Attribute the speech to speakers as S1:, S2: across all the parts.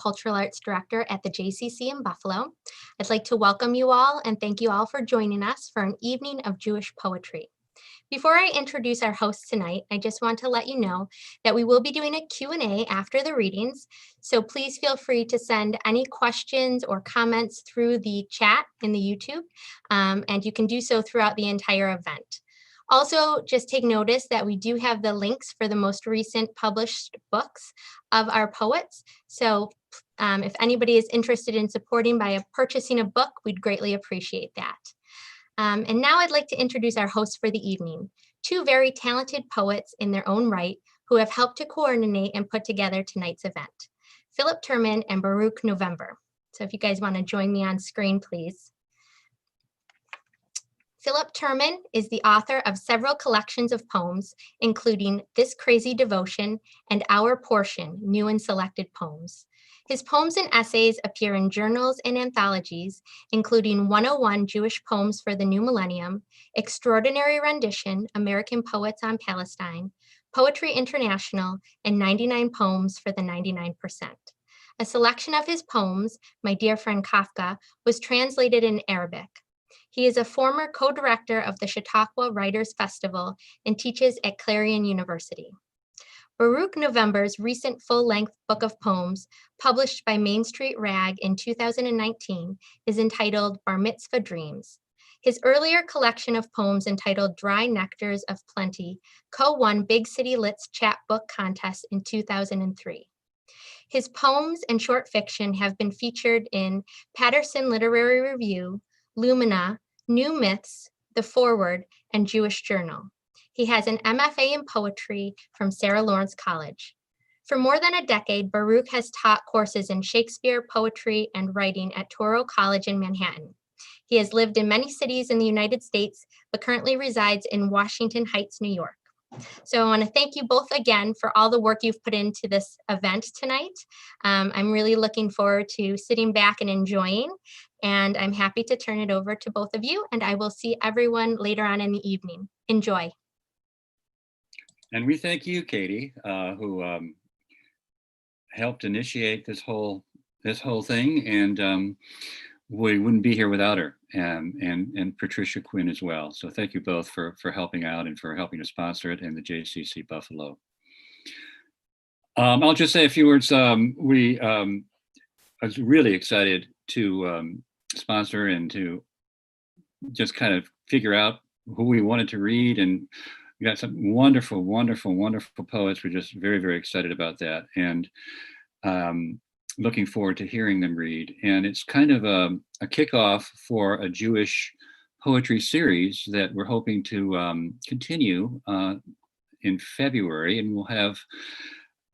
S1: Cultural Arts Director at the JCC in Buffalo. I'd like to welcome you all and thank you all for joining us for an evening of Jewish poetry. Before I introduce our hosts tonight, I just want to let you know that we will be doing a Q&A after the readings, so please feel free to send any questions or comments through the chat in the YouTube, and you can do so throughout the entire event. Also, just take notice that we do have the links for the most recent published books of our poets, so if anybody is interested in supporting by purchasing a book, we'd greatly appreciate that. And now I'd like to introduce our hosts for the evening, two very talented poets in their own right who have helped to coordinate and put together tonight's event, Philip Terman and Baruch November. So if you guys want to join me on screen, please. Philip Terman is the author of several collections of poems, including This Crazy Devotion and Our Portion, New and Selected Poems. His poems and essays appear in journals and anthologies, including 101 Jewish Poems for the New Millennium, Extraordinary Rendition, American Poets on Palestine, Poetry International, and 99 Poems for the 99%. A selection of his poems, My Dear Friend Kafka, was translated in Arabic. He is a former co-director of the Chautauqua Writers Festival and teaches at Clarion University. Baruch November's recent full-length book of poems, published by Main Street Rag in 2019, is entitled Bar Mitzvah Dreams. His earlier collection of poems entitled Dry Nectars of Plenty co-won Big City Lit's Chapbook Contest in 2003. His poems and short fiction have been featured in Patterson Literary Review, Lumina, New Myths, The Forward, and Jewish Journal. He has an MFA in poetry from Sarah Lawrence College. For more than a decade, Baruch has taught courses in Shakespeare, poetry, and writing at Touro College in Manhattan. He has lived in many cities in the United States, but currently resides in Washington Heights, New York. So I want to thank you both again for all the work you've put into this event tonight. I'm really looking forward to sitting back and enjoying, and I'm happy to turn it over to both of you, and I will see everyone later on in the evening. Enjoy.
S2: And we thank you, Katie, who helped initiate this whole thing, and we wouldn't be here without her, and Patricia Quinn as well. So thank you both for helping out and for helping to sponsor it, and the JCC Buffalo. I'll just say a few words. I was really excited to sponsor and to just kind of figure out who we wanted to read, and we got some wonderful, wonderful, wonderful poets. We're just very, very excited about that, and looking forward to hearing them read. And it's kind of a kickoff for a Jewish poetry series that we're hoping to continue in February, and we'll have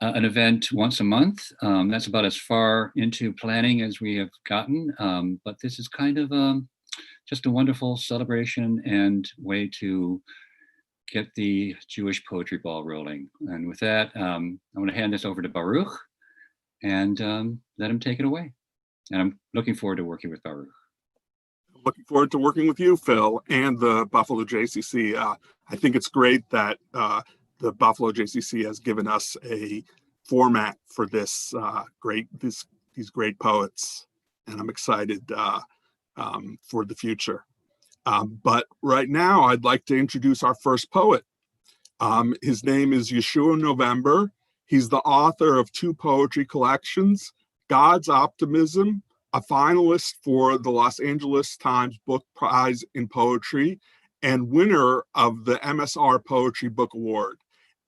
S2: an event once a month. That's about as far into planning as we have gotten, but this is kind of just a wonderful celebration and way to get the Jewish poetry ball rolling. And with that, I want to hand this over to Baruch and let him take it away. And I'm looking forward to working with Baruch.
S3: Looking forward to working with you, Phil, and the Buffalo JCC. I think it's great that the Buffalo JCC has given us a format for this these great poets, and I'm excited for the future. But right now, I'd like to introduce our first poet. His name is Yehoshua November. He's the author of 2 poetry collections, God's Optimism, a finalist for the Los Angeles Times Book Prize in Poetry, and winner of the MSR Poetry Book Award.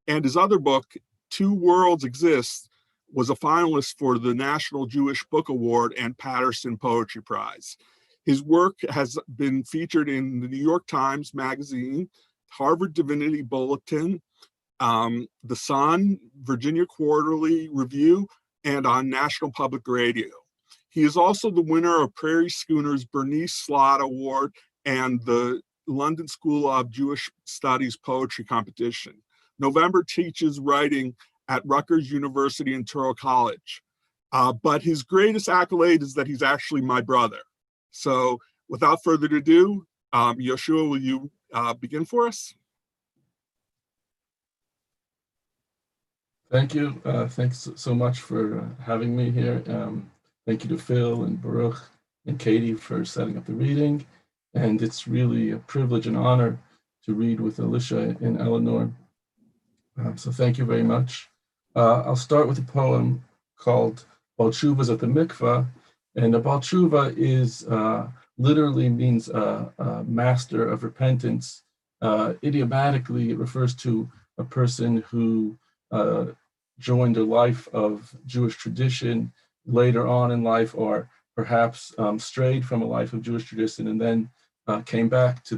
S3: And his other book, Two Worlds Exist, was a finalist for the National Jewish Book Award and Patterson Poetry Prize. His work has been featured in the New York Times Magazine, Harvard Divinity Bulletin, The Sun, Virginia Quarterly Review, and on National Public Radio. He is also the winner of Prairie Schooner's Bernice Slott Award and the London School of Jewish Studies Poetry Competition. November teaches writing at Rutgers University and Touro College. But his greatest accolade is that he's actually my brother. So without further ado, Yehoshua, will you begin for us?
S4: Thank you. Thanks so much for having me here. Thank you to Phil and Baruch and Katie for setting up the reading. And it's really a privilege and honor to read with Alicia and Eleanor. So thank you very much. I'll start with a poem called Baal Teshuvah's at the Mikvah. And a Baal Teshuvah is literally means a master of repentance. Idiomatically, it refers to a person who joined a life of Jewish tradition later on in life, or perhaps strayed from a life of Jewish tradition and then came back to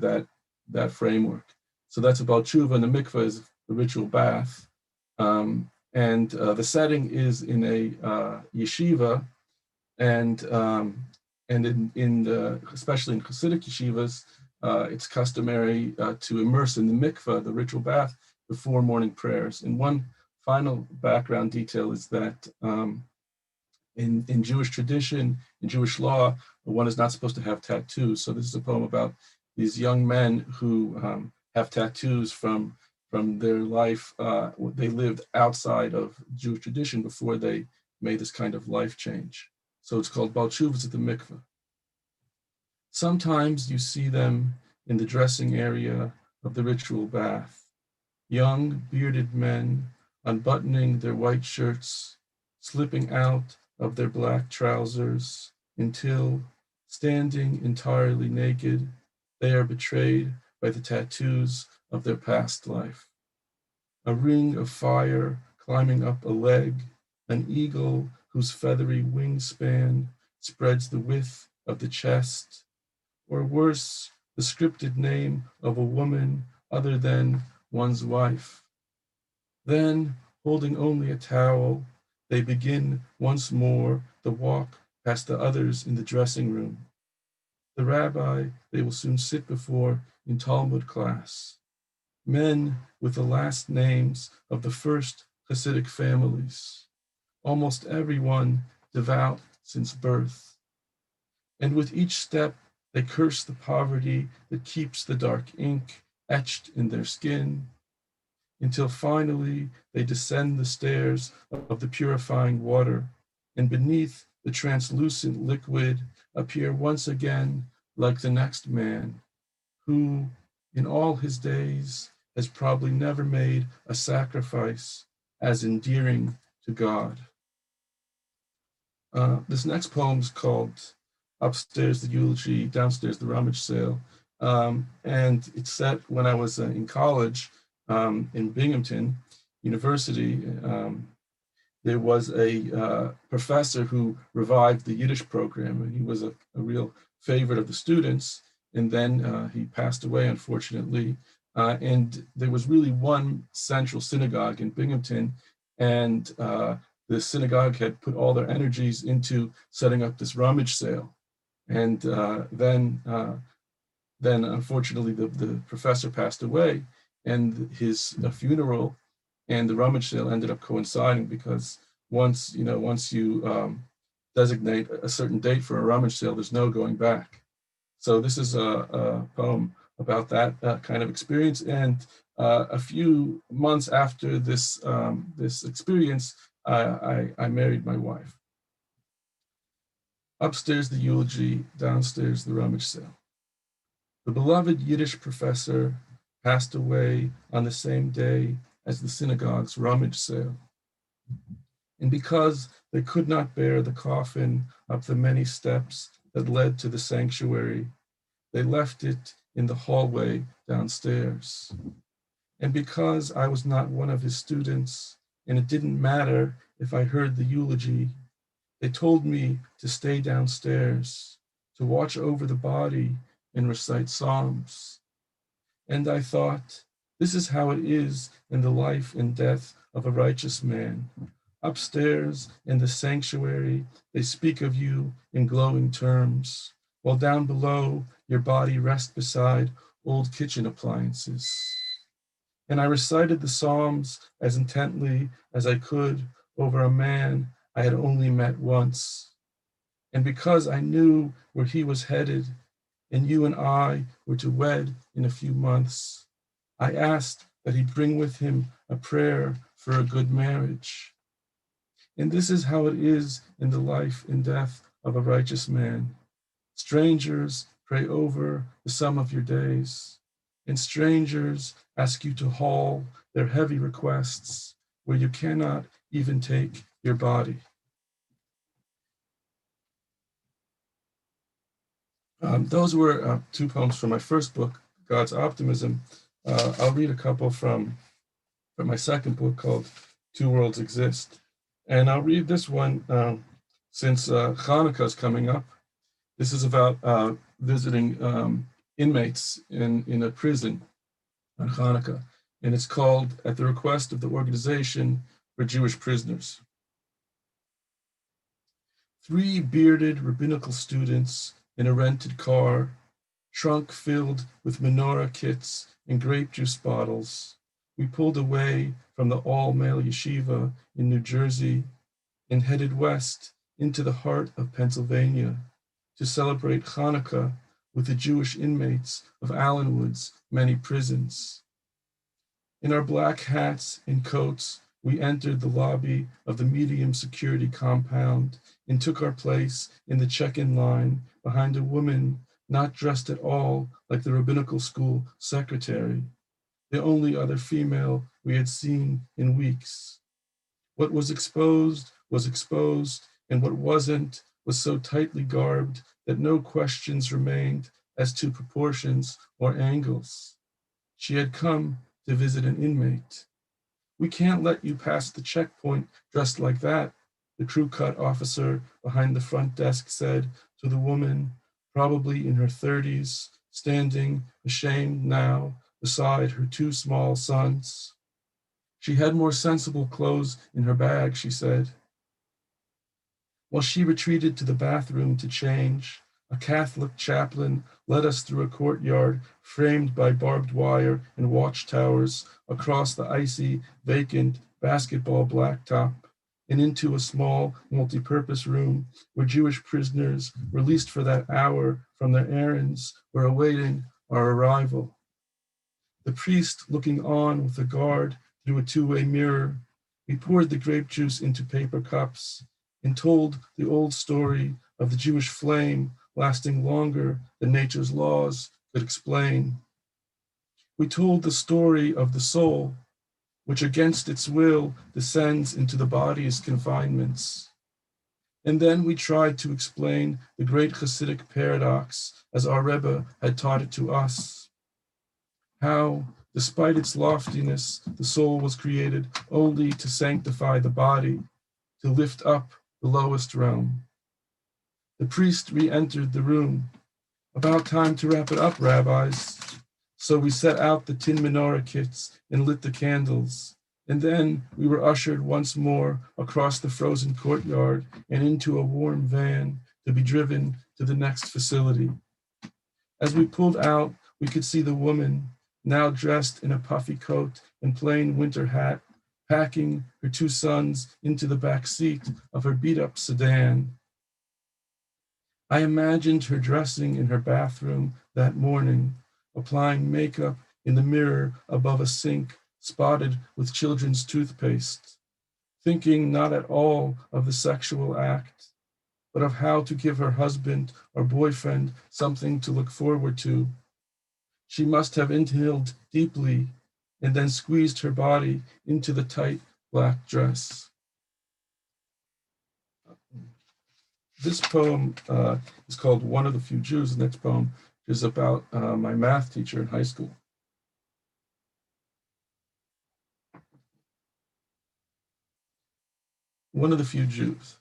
S4: that framework. So that's about tshuva, and the mikveh is the ritual bath. And the setting is in a yeshiva, and especially in Hasidic yeshivas, it's customary to immerse in the mikveh, the ritual bath, before morning prayers. And one final background detail is that in Jewish tradition, in Jewish law, one is not supposed to have tattoos. So this is a poem about these young men who have tattoos from their life. They lived outside of Jewish tradition before they made this kind of life change. So it's called Baal Teshuvah's at the Mikveh. Sometimes you see them in the dressing area of the ritual bath, young bearded men unbuttoning their white shirts, slipping out of their black trousers until, standing entirely naked, they are betrayed by the tattoos of their past life. A ring of fire climbing up a leg, an eagle whose feathery wingspan spreads the width of the chest, or worse, the scripted name of a woman other than one's wife. Then, holding only a towel, they begin once more the walk past the others in the dressing room. The rabbi they will soon sit before in Talmud class. Men with the last names of the first Hasidic families, almost everyone devout since birth. And with each step, they curse the poverty that keeps the dark ink etched in their skin, until finally they descend the stairs of the purifying water, and beneath the translucent liquid appear once again like the next man, who, in all his days, has probably never made a sacrifice as endearing to God. This next poem is called Upstairs the Eulogy, Downstairs the Rummage Sale. And it's set when I was in college in Binghamton University. There was a professor who revived the Yiddish program, and he was a real favorite of the students. And then he passed away, unfortunately. And there was really one central synagogue in Binghamton, and the synagogue had put all their energies into setting up this rummage sale. And then unfortunately, the professor passed away, and his funeral and the rummage sale ended up coinciding, because once you designate a certain date for a rummage sale, there's no going back. So this is a poem about that kind of experience. And a few months after this experience, I married my wife. Upstairs the eulogy, downstairs the rummage sale. The beloved Yiddish professor passed away on the same day as the synagogue's rummage sale. And because they could not bear the coffin up the many steps that led to the sanctuary, they left it in the hallway downstairs. And because I was not one of his students, and it didn't matter if I heard the eulogy, they told me to stay downstairs, to watch over the body and recite psalms. And I thought, this is how it is in the life and death of a righteous man. Upstairs in the sanctuary, they speak of you in glowing terms, while down below, your body rests beside old kitchen appliances. And I recited the psalms as intently as I could over a man I had only met once. And because I knew where he was headed, and you and I were to wed in a few months, I asked that he bring with him a prayer for a good marriage. And this is how it is in the life and death of a righteous man. Strangers pray over the sum of your days, and strangers ask you to haul their heavy requests where you cannot even take your body. Those were two poems from my first book, God's Optimism. I'll read a couple from my second book called Two Worlds Exist. And I'll read this one since Hanukkah is coming up. This is about visiting inmates in a prison on Hanukkah. And it's called At the Request of the Organization for Jewish Prisoners. 3 bearded rabbinical students in a rented car, trunk filled with menorah kits and grape juice bottles. We pulled away from the all-male yeshiva in New Jersey and headed west into the heart of Pennsylvania to celebrate Hanukkah with the Jewish inmates of Allenwood's many prisons. In our black hats and coats, we entered the lobby of the medium security compound and took our place in the check-in line behind a woman not dressed at all like the rabbinical school secretary, the only other female we had seen in weeks. What was exposed, and what wasn't was so tightly garbed that no questions remained as to proportions or angles. She had come to visit an inmate. "We can't let you pass the checkpoint dressed like that," the crew cut officer behind the front desk said to the woman, probably in her 30s, standing ashamed now beside her 2 small sons. She had more sensible clothes in her bag, she said. While she retreated to the bathroom to change, a Catholic chaplain led us through a courtyard framed by barbed wire and watchtowers across the icy, vacant basketball blacktop and into a small multi-purpose room where Jewish prisoners released for that hour from their errands were awaiting our arrival. The priest looking on with a guard through a 2-way mirror, we poured the grape juice into paper cups and told the old story of the Jewish flame lasting longer than nature's laws could explain. We told the story of the soul, which against its will descends into the body's confinements. And then we tried to explain the great Hasidic paradox as our Rebbe had taught it to us. How, despite its loftiness, the soul was created only to sanctify the body, to lift up the lowest realm. The priest re-entered the room. "About time to wrap it up, rabbis." So we set out the tin menorah kits and lit the candles. And then we were ushered once more across the frozen courtyard and into a warm van to be driven to the next facility. As we pulled out, we could see the woman, now dressed in a puffy coat and plain winter hat, packing her 2 sons into the back seat of her beat-up sedan. I imagined her dressing in her bathroom that morning, applying makeup in the mirror above a sink spotted with children's toothpaste, thinking not at all of the sexual act, but of how to give her husband or boyfriend something to look forward to. She must have inhaled deeply and then squeezed her body into the tight black dress. This poem is called One of the Few Jews. The next poem is about my math teacher in high school. One of the few Jews.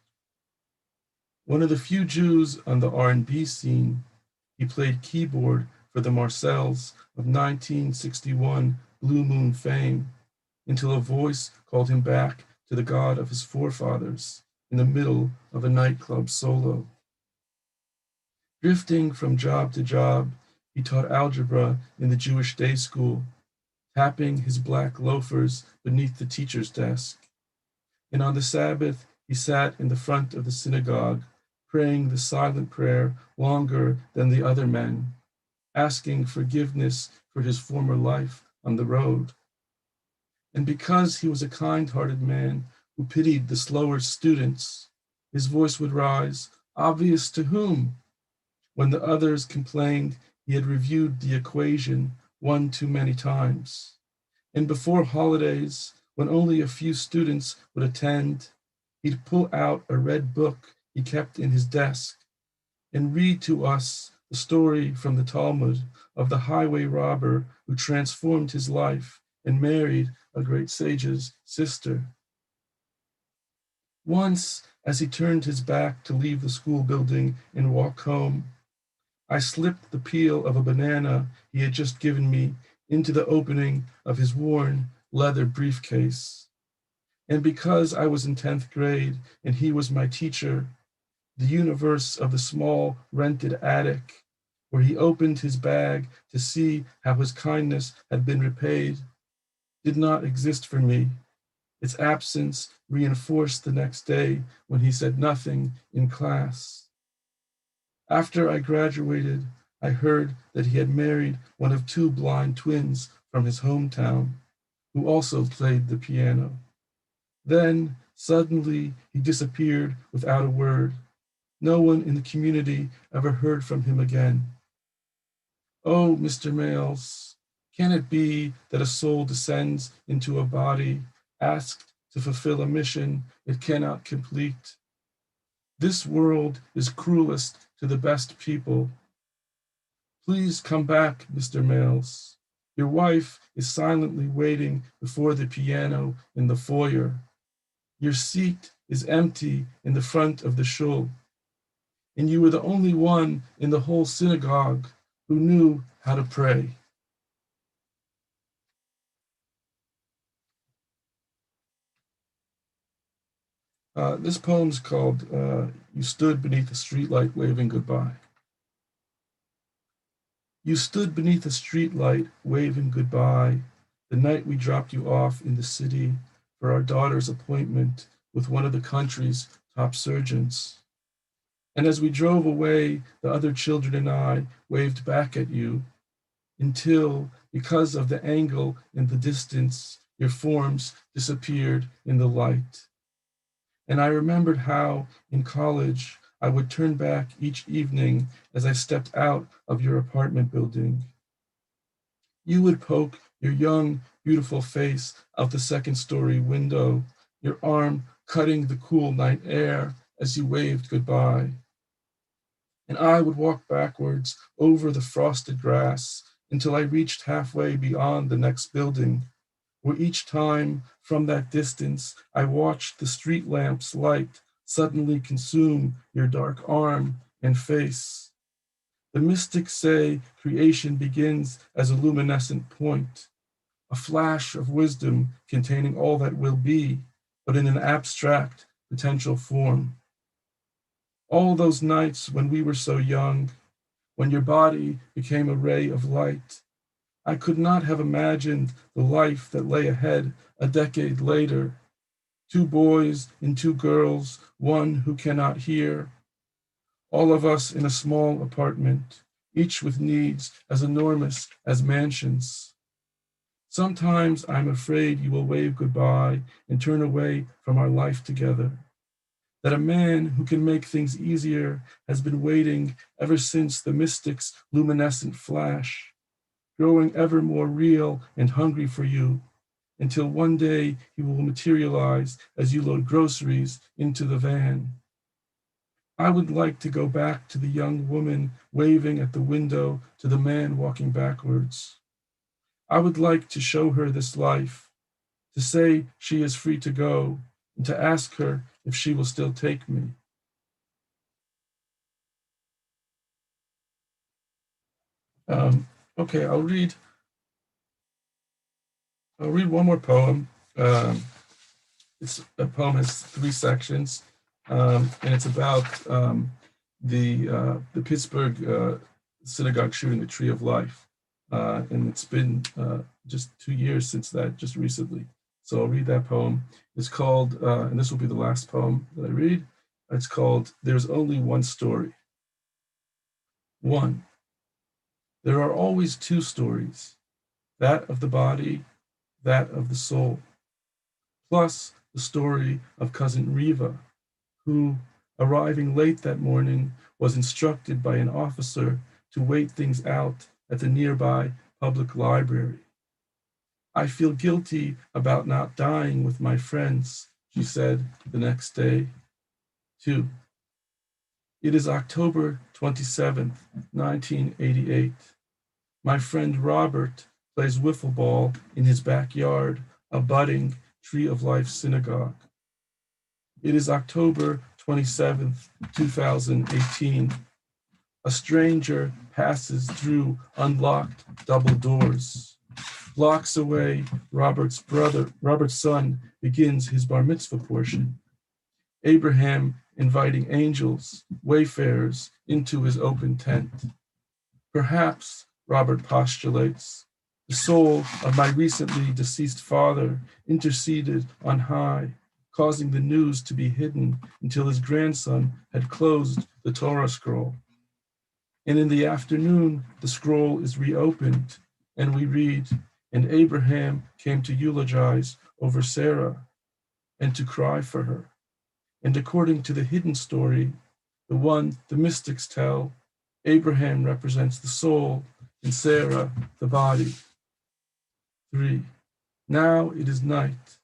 S4: One of the few Jews on the R&B scene, he played keyboard for the Marcells of 1961 Blue Moon fame until a voice called him back to the God of his forefathers in the middle of a nightclub solo. Drifting from job to job, he taught algebra in the Jewish day school, tapping his black loafers beneath the teacher's desk. And on the Sabbath, he sat in the front of the synagogue, praying the silent prayer longer than the other men, asking forgiveness for his former life on the road. And because he was a kind-hearted man who pitied the slower students, his voice would rise, obvious to whom? When the others complained he had reviewed the equation one too many times. And before holidays, when only a few students would attend, he'd pull out a red book he kept in his desk and read to us the story from the Talmud of the highway robber who transformed his life and married a great sage's sister. Once, as he turned his back to leave the school building and walk home, I slipped the peel of a banana he had just given me into the opening of his worn leather briefcase. And because I was in 10th grade and he was my teacher, the universe of the small rented attic, where he opened his bag to see how his kindness had been repaid, did not exist for me. Its absence reinforced the next day when he said nothing in class. After I graduated, I heard that he had married one of two blind twins from his hometown, who also played the piano. Then, suddenly, he disappeared without a word. No one in the community ever heard from him again. Oh, Mr. Males, can it be that a soul descends into a body, asked to fulfill a mission it cannot complete? This world is cruelest to the best people. Please come back, Mr. Males. Your wife is silently waiting before the piano in the foyer. Your seat is empty in the front of the shul, and you were the only one in the whole synagogue who knew how to pray. This poem's called You Stood Beneath a Streetlight Waving Goodbye. You stood beneath a streetlight waving goodbye the night we dropped you off in the city for our daughter's appointment with one of the country's top surgeons. And as we drove away, the other children and I waved back at you until, because of the angle in the distance, your forms disappeared in the light. And I remembered how, in college, I would turn back each evening as I stepped out of your apartment building. You would poke your young, beautiful face out the second-story window, your arm cutting the cool night air as you waved goodbye. And I would walk backwards over the frosted grass until I reached halfway beyond the next building, where each time from that distance I watched the street lamp's light suddenly consume your dark arm and face. The mystics say creation begins as a luminescent point, a flash of wisdom containing all that will be, but in an abstract potential form. All those nights when we were so young, when your body became a ray of light, I could not have imagined the life that lay ahead a decade later. Two boys and two girls, one who cannot hear. All of us in a small apartment, each with needs as enormous as mansions. Sometimes I'm afraid you will wave goodbye and turn away from our life together. That a man who can make things easier has been waiting ever since the mystic's luminescent flash, growing ever more real and hungry for you, until one day he will materialize as you load groceries into the van. I would like to go back to the young woman waving at the window to the man walking backwards. I would like to show her this life, to say she is free to go, and to ask her if she will still take me. Okay, I'll read one more poem. It's a poem has 3 sections, and it's about the Pittsburgh synagogue shooting, the Tree of Life, and it's been just 2 years since that, just recently. So I'll read that poem. It's called, and this will be the last poem that I read. It's called "There's Only One Story." 1. There are always 2 stories, that of the body, that of the soul. plus the story of cousin Riva, who, arriving late that morning, was instructed by an officer to wait things out at the nearby public library. I feel guilty about not dying with my friends, she said the next day. 2. It is October 27th, 1988. My friend Robert plays wiffle ball in his backyard, a budding Tree of Life synagogue. It is October 27th, 2018. A stranger passes through unlocked double doors. Blocks away, Robert's son begins his bar mitzvah portion. Abraham inviting angels, wayfarers, into his open tent. Perhaps, Robert postulates, the soul of my recently deceased father interceded on high, causing the news to be hidden until his grandson had closed the Torah scroll. And in the afternoon, the scroll is reopened, and we read, and Abraham came to eulogize over Sarah and to cry for her. And according to the hidden story, the one the mystics tell, Abraham represents the soul and Sarah the body. 3. Now it is night,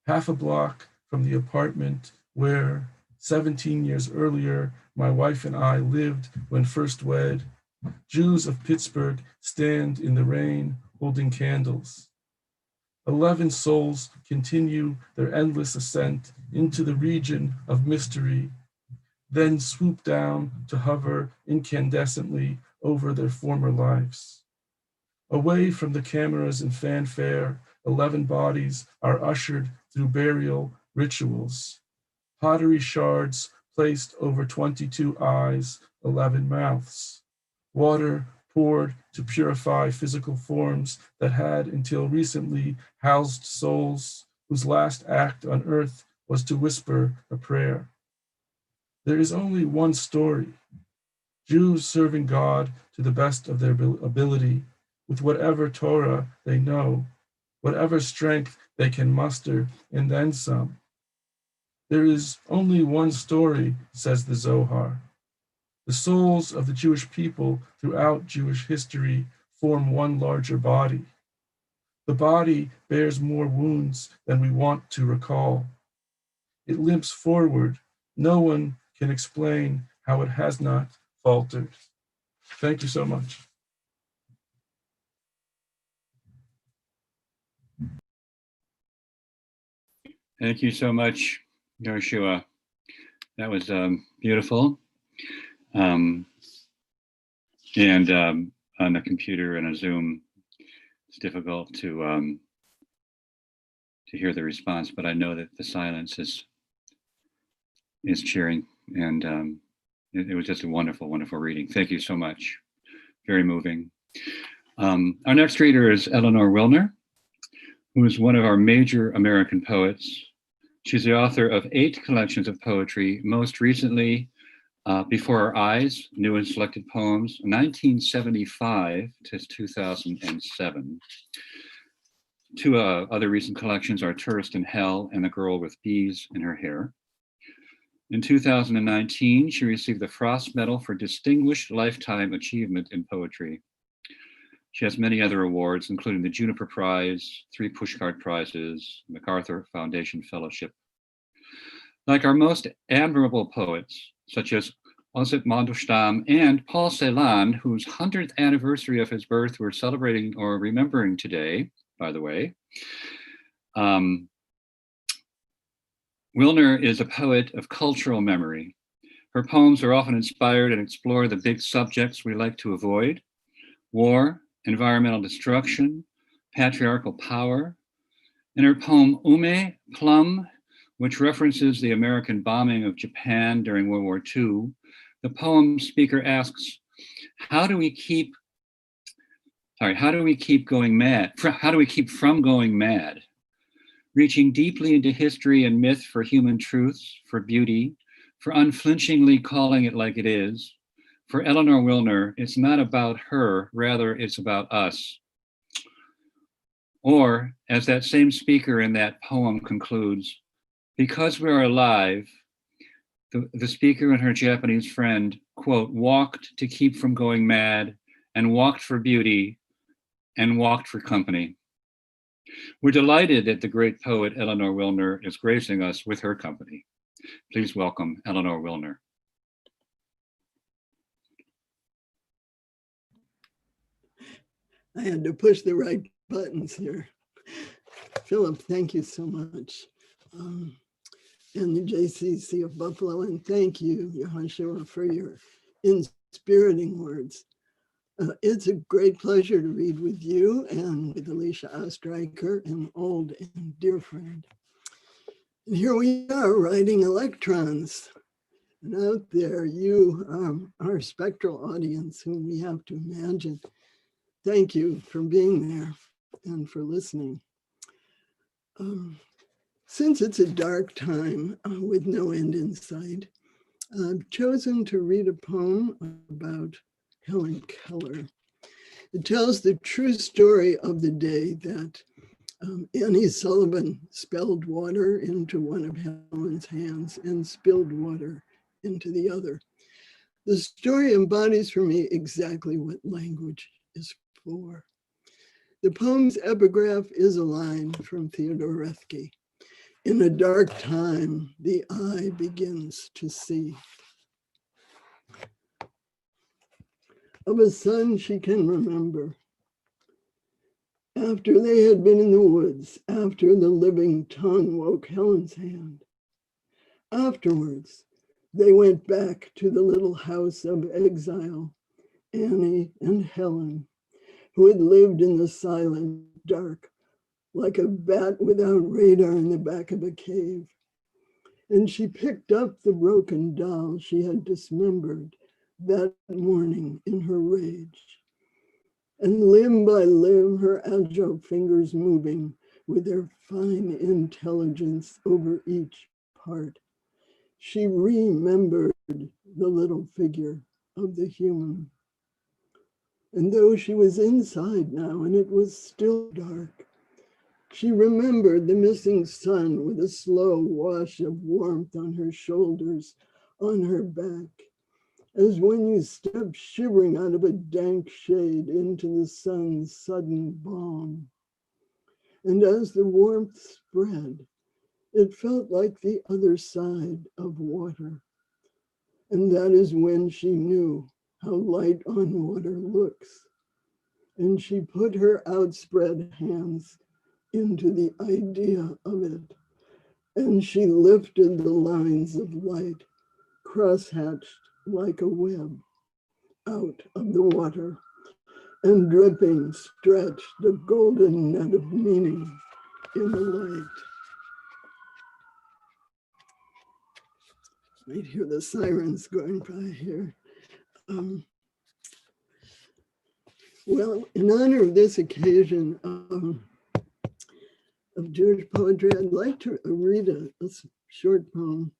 S4: half a block from the apartment where 17 years earlier my wife and I lived when first wed. Jews of Pittsburgh stand in the rain holding candles. 11 souls continue their endless ascent into the region of mystery, then swoop down to hover incandescently over their former lives. Away from the cameras and fanfare, 11 bodies are ushered through burial rituals. Pottery shards placed over 22 eyes, 11 mouths. Water poured to purify physical forms that had until recently housed souls whose last act on earth was to whisper a prayer. There is only one story, Jews serving God to the best of their ability, with whatever Torah they know, whatever strength they can muster, and then some. There is only one story, says the Zohar. The souls of the Jewish people throughout Jewish history form one larger body. The body bears more wounds than we want to recall. It limps forward. No one can explain how it has not faltered. Thank you so much.
S2: Thank you so much, Yehoshua. That was beautiful. And on a computer and a Zoom, it's difficult to hear the response, but I know that the silence is cheering, and it was just a wonderful, wonderful reading. Thank you so much. Very moving. Our next reader is Eleanor Wilner, who is one of our major American poets. She's the author of 8 collections of poetry, most recently Before Our Eyes, New and Selected Poems, 1975 to 2007. 2 other recent collections are Tourist in Hell and The Girl with Bees in Her Hair. In 2019, she received the Frost Medal for Distinguished Lifetime Achievement in Poetry. She has many other awards, including the Juniper Prize, 3 Pushcart Prizes, MacArthur Foundation Fellowship. Like our most admirable poets, such as Osip Mandelstam and Paul Celan, whose 100th anniversary of his birth we're celebrating or remembering today, by the way. Wilner is a poet of cultural memory. Her poems are often inspired and explore the big subjects we like to avoid: war, environmental destruction, patriarchal power. In her poem Ume Plum, which references the American bombing of Japan during World War II, the poem speaker asks, how do we keep going mad? How do we keep from going mad? Reaching deeply into history and myth for human truths, for beauty, for unflinchingly calling it like it is. For Eleanor Wilner, it's not about her, rather it's about us. Or, as that same speaker in that poem concludes, because we are alive, the speaker and her Japanese friend, quote, walked to keep from going mad, and walked for beauty, and walked for company. We're delighted that the great poet Eleanor Wilner is gracing us with her company. Please welcome Eleanor Wilner.
S5: I had to push the right buttons here. Philip, thank you so much. And the JCC of Buffalo, and thank you, Yehoshua, for your inspiriting words. It's a great pleasure to read with you and with Alicia Ostriker, an old and dear friend. And here we are writing electrons. And out there, you, our spectral audience, whom we have to imagine. Thank you for being there and for listening. Since it's a dark time with no end in sight, I've chosen to read a poem about Helen Keller. It tells the true story of the day that Annie Sullivan spilled water into one of Helen's hands and spilled water into the other. The story embodies for me exactly what language is for. The poem's epigraph is a line from Theodore Roethke. In a dark time, the eye begins to see. Of a son she can remember. After they had been in the woods, after the living tongue woke Helen's hand. Afterwards, they went back to the little house of exile, Annie and Helen, who had lived in the silent dark, like a bat without radar in the back of a cave. And she picked up the broken doll she had dismembered that morning in her rage. And limb by limb, her agile fingers moving with their fine intelligence over each part, she remembered the little figure of the human. And though she was inside now and it was still dark, she remembered the missing sun with a slow wash of warmth on her shoulders, on her back, as when you step shivering out of a dank shade into the sun's sudden balm. And as the warmth spread, it felt like the other side of water. And that is when she knew how light on water looks. And she put her outspread hands into the idea of it. And she lifted the lines of light, cross-hatched like a web, out of the water, and dripping stretched the golden net of meaning in the light. Might hear the sirens going by here. Well, in honor of this occasion of Jewish poetry, I'd like to read a short poem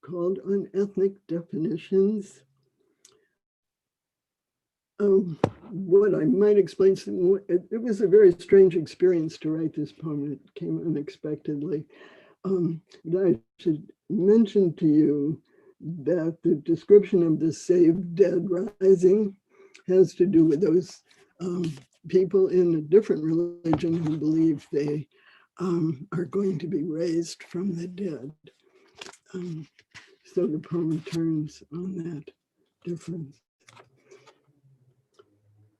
S5: called On Ethnic Definitions. What I might explain, it was a very strange experience to write this poem. It came unexpectedly. But I should mention to you that the description of the saved dead rising has to do with those people in a different religion who believe they are going to be raised from the dead. So the poem turns on that difference.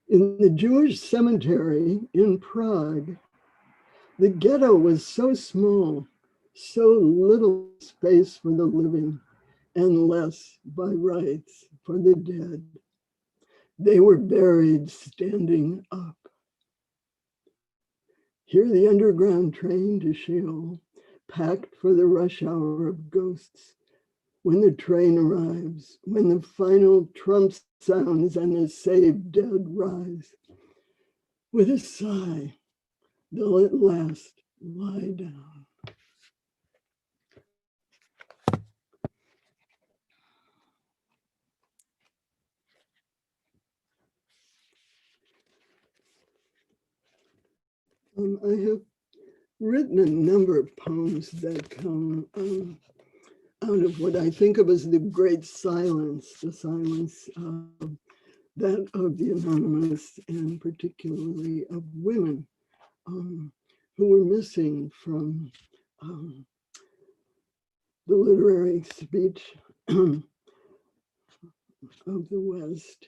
S5: In the Jewish cemetery in Prague, the ghetto was so small, so little space for the living, and less by rights for the dead. They were buried standing up. Here the underground train to Sheol, packed for the rush hour of ghosts. When the train arrives, when the final trump sounds and the saved dead rise, with a sigh, they'll at last lie down. I have written a number of poems that come out of what I think of as the great silence, the silence that of the anonymous and particularly of women who were missing from the literary speech of the West.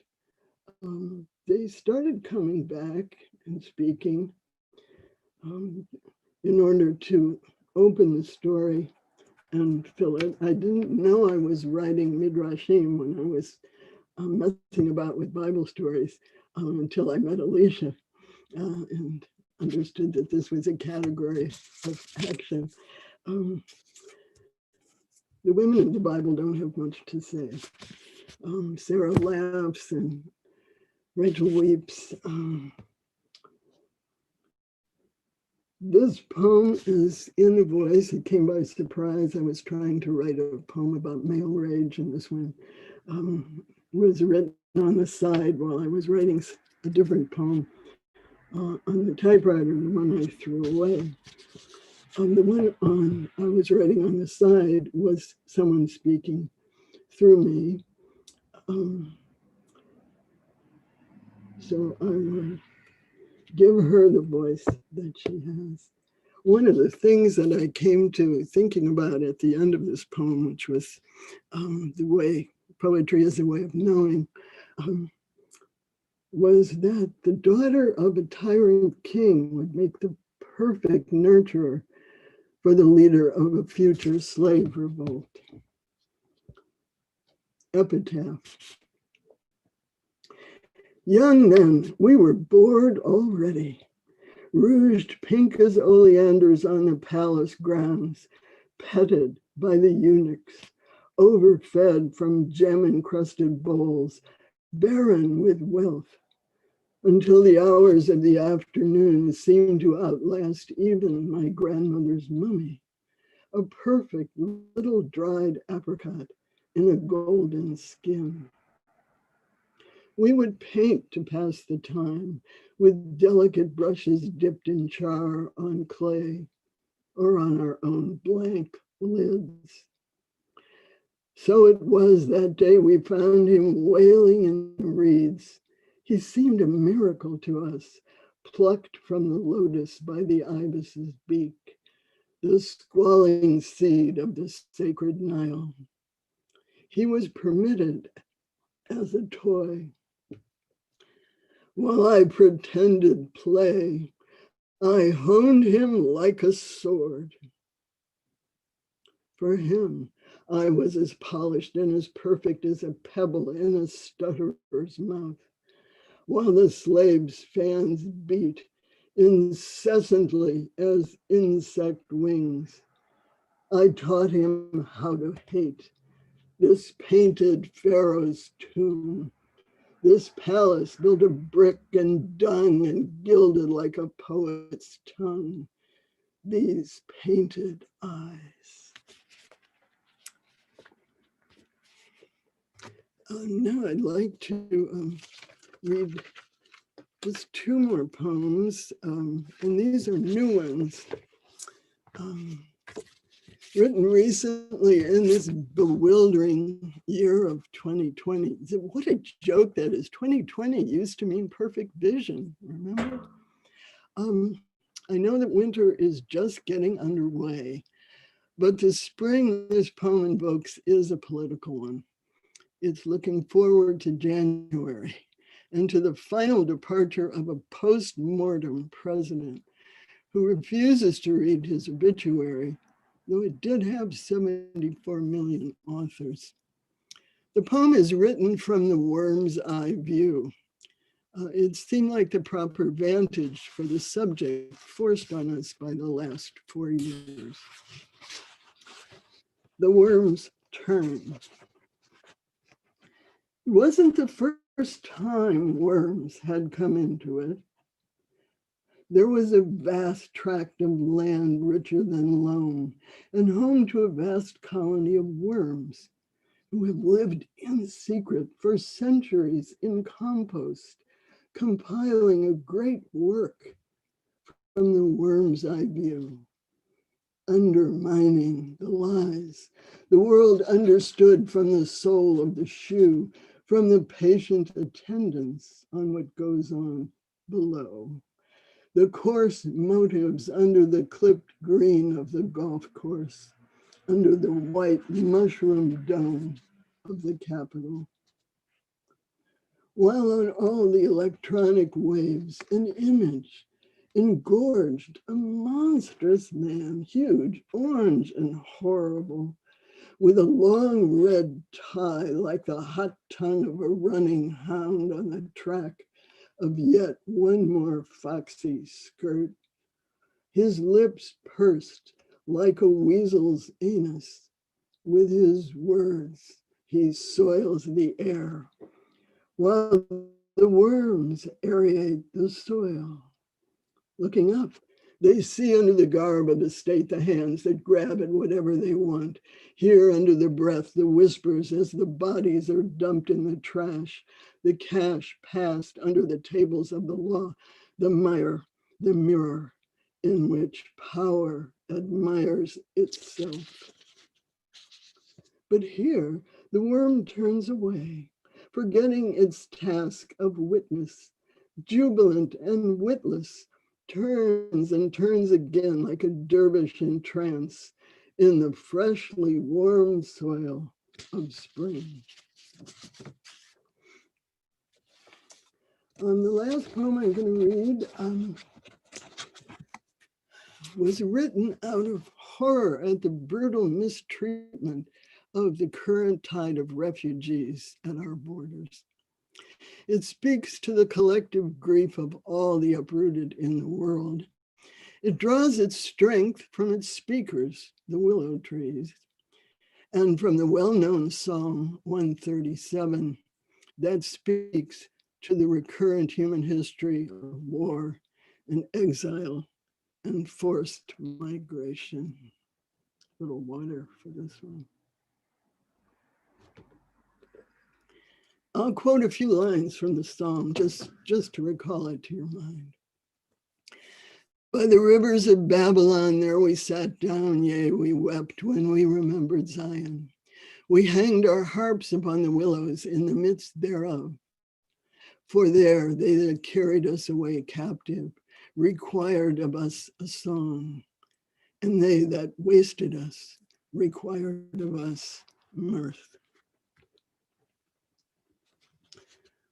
S5: They started coming back and speaking in order to open the story and fill it. I didn't know I was writing Midrashim when I was messing about with Bible stories until I met Alicia and understood that this was a category of action. The women in the Bible don't have much to say. Sarah laughs and Rachel weeps. This poem is in the voice. It came by surprise. I was trying to write a poem about male rage, and this one was written on the side while I was writing a different poem on the typewriter, the one I threw away. The one I was writing on the side was someone speaking through me. So I will give her the voice that she has. One of the things that I came to thinking about at the end of this poem, which was the way poetry is a way of knowing, was that the daughter of a tyrant king would make the perfect nurturer for the leader of a future slave revolt. Epitaph. Young men, we were bored already, rouged pink as oleanders on the palace grounds, petted by the eunuchs, overfed from gem-encrusted bowls, barren with wealth, until the hours of the afternoon seemed to outlast even my grandmother's mummy, a perfect little dried apricot in a golden skin. We would paint to pass the time with delicate brushes dipped in char on clay or on our own blank lids. So it was that day we found him wailing in the reeds. He seemed a miracle to us, plucked from the lotus by the ibis's beak, the squalling seed of the sacred Nile. He was permitted as a toy. While I pretended play, I honed him like a sword. For him, I was as polished and as perfect as a pebble in a stutterer's mouth, while the slave's fans beat incessantly as insect wings. I taught him how to hate this painted Pharaoh's tomb, this palace built of brick and dung and gilded like a poet's tongue, these painted eyes. Now I'd like to read just two more poems, and these are new ones, written recently in this bewildering year of 2020. What a joke that is. 2020 used to mean perfect vision, remember? I know that winter is just getting underway, but the spring this poem invokes is a political one. It's looking forward to January and to the final departure of a post-mortem president who refuses to read his obituary, though it did have 74 million authors. The poem is written from the worm's eye view. It seemed like the proper vantage for the subject forced on us by the last 4 years. The worm's turn. It wasn't the first time worms had come into it. There was a vast tract of land richer than loam and home to a vast colony of worms who have lived in secret for centuries in compost, compiling a great work from the worm's eye view, undermining the lies the world understood from the sole of the shoe, from the patient attendance on what goes on below. The coarse motives under the clipped green of the golf course, under the white mushroom dome of the Capitol. While on all the electronic waves, an image engorged, a monstrous man, huge, orange, and horrible, with a long red tie like the hot tongue of a running hound on the track of yet one more foxy skirt. His lips pursed like a weasel's anus. With his words, he soils the air, while the worms aerate the soil. Looking up, they see under the garb of the state the hands that grab at whatever they want. Hear under the breath the whispers as the bodies are dumped in the trash, the cash passed under the tables of the law, the mirror in which power admires itself. But here the worm turns away, forgetting its task of witness, jubilant and witless, turns and turns again like a dervish in trance in the freshly warm soil of spring. The last poem I'm going to read was written out of horror at the brutal mistreatment of the current tide of refugees at our borders. It speaks to the collective grief of all the uprooted in the world. It draws its strength from its speakers, the willow trees, and from the well-known Psalm 137 that speaks to the recurrent human history of war and exile and forced migration. A little water for this one. I'll quote a few lines from the Psalm just to recall it to your mind. By the rivers of Babylon, there we sat down, yea, we wept when we remembered Zion. We hanged our harps upon the willows in the midst thereof. For there they that carried us away captive required of us a song, and they that wasted us required of us mirth.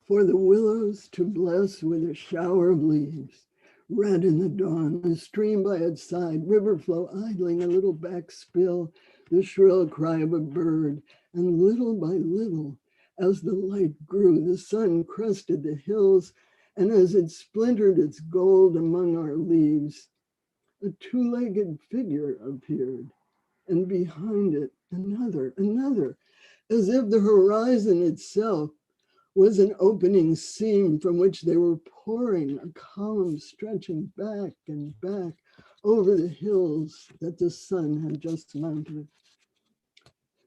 S5: For the willows to bless with a shower of leaves, red in the dawn, a stream by its side, river flow idling, a little back spill, the shrill cry of a bird, and little by little, as the light grew, the sun crested the hills, and as it splintered its gold among our leaves, a two-legged figure appeared, and behind it another, as if the horizon itself was an opening seam from which they were pouring a column stretching back and back over the hills that the sun had just mounted.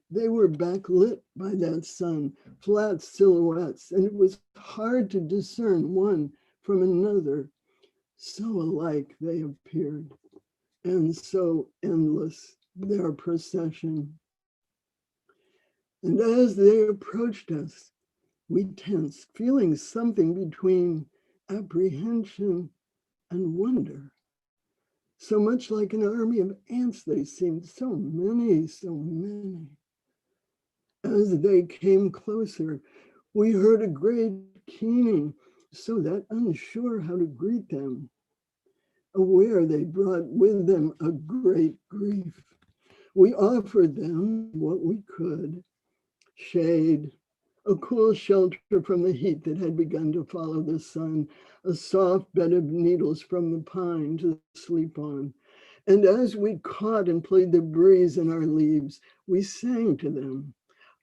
S5: They were backlit by that sun, flat silhouettes, and it was hard to discern one from another. So alike they appeared, and so endless their procession. And as they approached us, we tensed, feeling something between apprehension and wonder. So much like an army of ants they seemed, so many. As they came closer, we heard a great keening, so that unsure how to greet them, aware they brought with them a great grief, we offered them what we could, shade, a cool shelter from the heat that had begun to follow the sun, a soft bed of needles from the pine to sleep on. And as we caught and played the breeze in our leaves, we sang to them,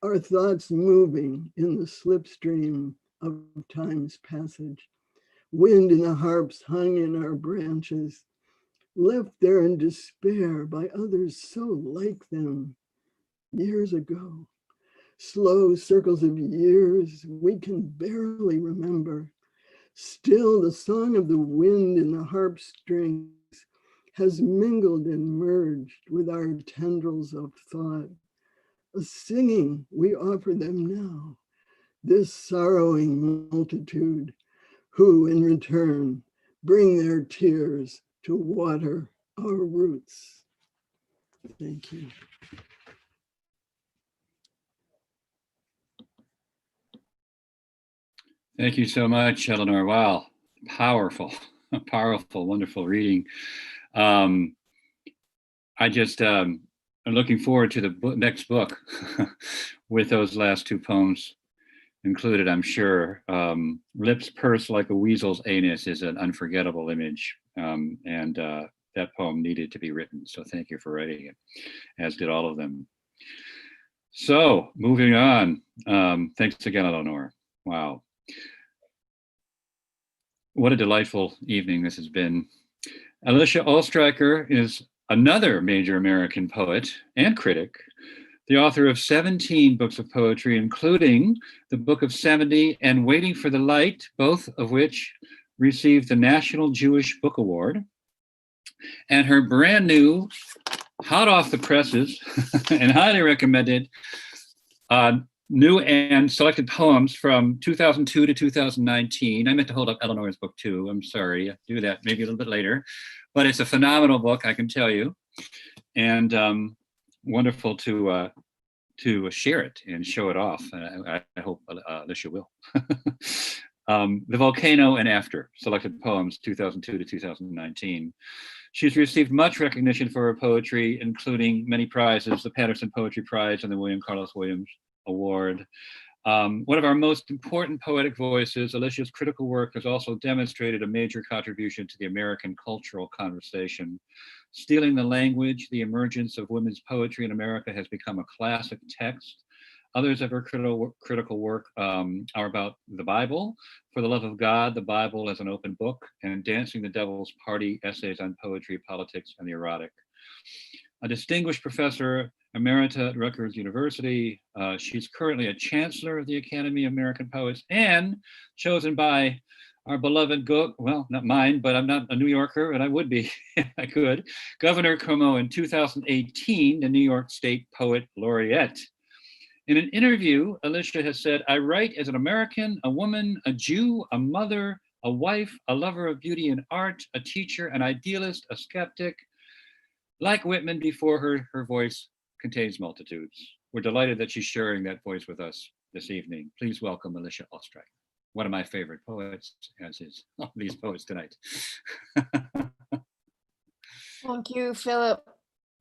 S5: our thoughts moving in the slipstream of time's passage. Wind in the harps hung in our branches, left there in despair by others so like them years ago. Slow circles of years we can barely remember. Still the song of the wind in the harp strings has mingled and merged with our tendrils of thought. A singing we offer them now, this sorrowing multitude, who in return bring their tears to water our roots. Thank you.
S2: Thank you so much, Eleanor. Wow, powerful, powerful, wonderful reading. I just am looking forward to the next book with those last two poems included, I'm sure. Lips pursed like a weasel's anus is an unforgettable image, and that poem needed to be written. So thank you for writing it, as did all of them. So moving on. Thanks again, Eleanor. Wow. What a delightful evening this has been. Alicia Ostriker is another major American poet and critic, the author of 17 books of poetry, including the Book of 70 and Waiting for the Light, both of which received the National Jewish Book Award. And her brand new, hot off the presses, and highly recommended new and selected poems from 2002 to 2019. I meant to hold up Eleanor's book too. I'm sorry, I'll do that maybe a little bit later. But it's a phenomenal book, I can tell you. And wonderful to share it and show it off. I hope Alicia will. The Volcano and After, selected poems 2002 to 2019. She's received much recognition for her poetry, including many prizes, the Patterson Poetry Prize and the William Carlos Williams Award. One of our most important poetic voices, Alicia's critical work has also demonstrated a major contribution to the American cultural conversation. Stealing the Language, The Emergence of Women's Poetry in America has become a classic text. Others of her critical work are about the Bible, For the Love of God, the Bible as an Open Book, and Dancing the Devil's Party, Essays on Poetry, Politics, and the Erotic. A distinguished professor emerita at Rutgers University. She's currently a chancellor of the Academy of American Poets and chosen by our beloved, well, not mine, but I'm not a New Yorker, and I would be if I could, Governor Cuomo in 2018, the New York State Poet Laureate. In an interview, Alicia has said, I write as an American, a woman, a Jew, a mother, a wife, a lover of beauty and art, a teacher, an idealist, a skeptic. Like Whitman before her, her voice contains multitudes. We're delighted that she's sharing that voice with us this evening. Please welcome Alicia Ostriker, one of my favorite poets, as is all these poets tonight.
S6: Thank you, Philip.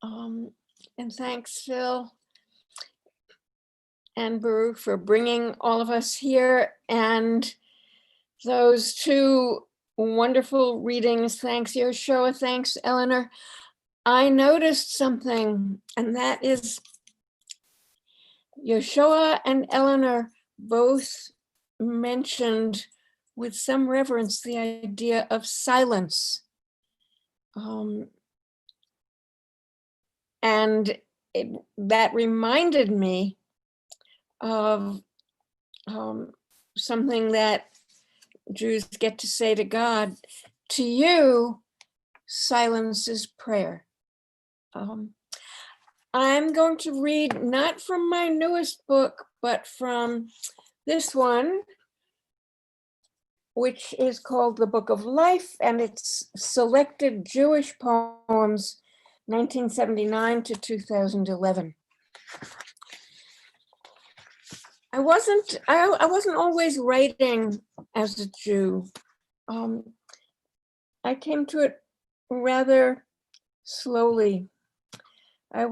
S6: And thanks, Phil and Baruch, for bringing all of us here, and those two wonderful readings. Thanks, Yehoshua. Thanks, Eleanor. I noticed something, and that is Yehoshua and Eleanor both mentioned with some reverence the idea of silence. And that reminded me of something that Jews get to say to God. To you, silence is prayer. I'm going to read not from my newest book, but from this one, which is called The Book of Life, and it's selected Jewish poems, 1979 to 2011. I wasn't always writing as a Jew. I came to it rather slowly. I'll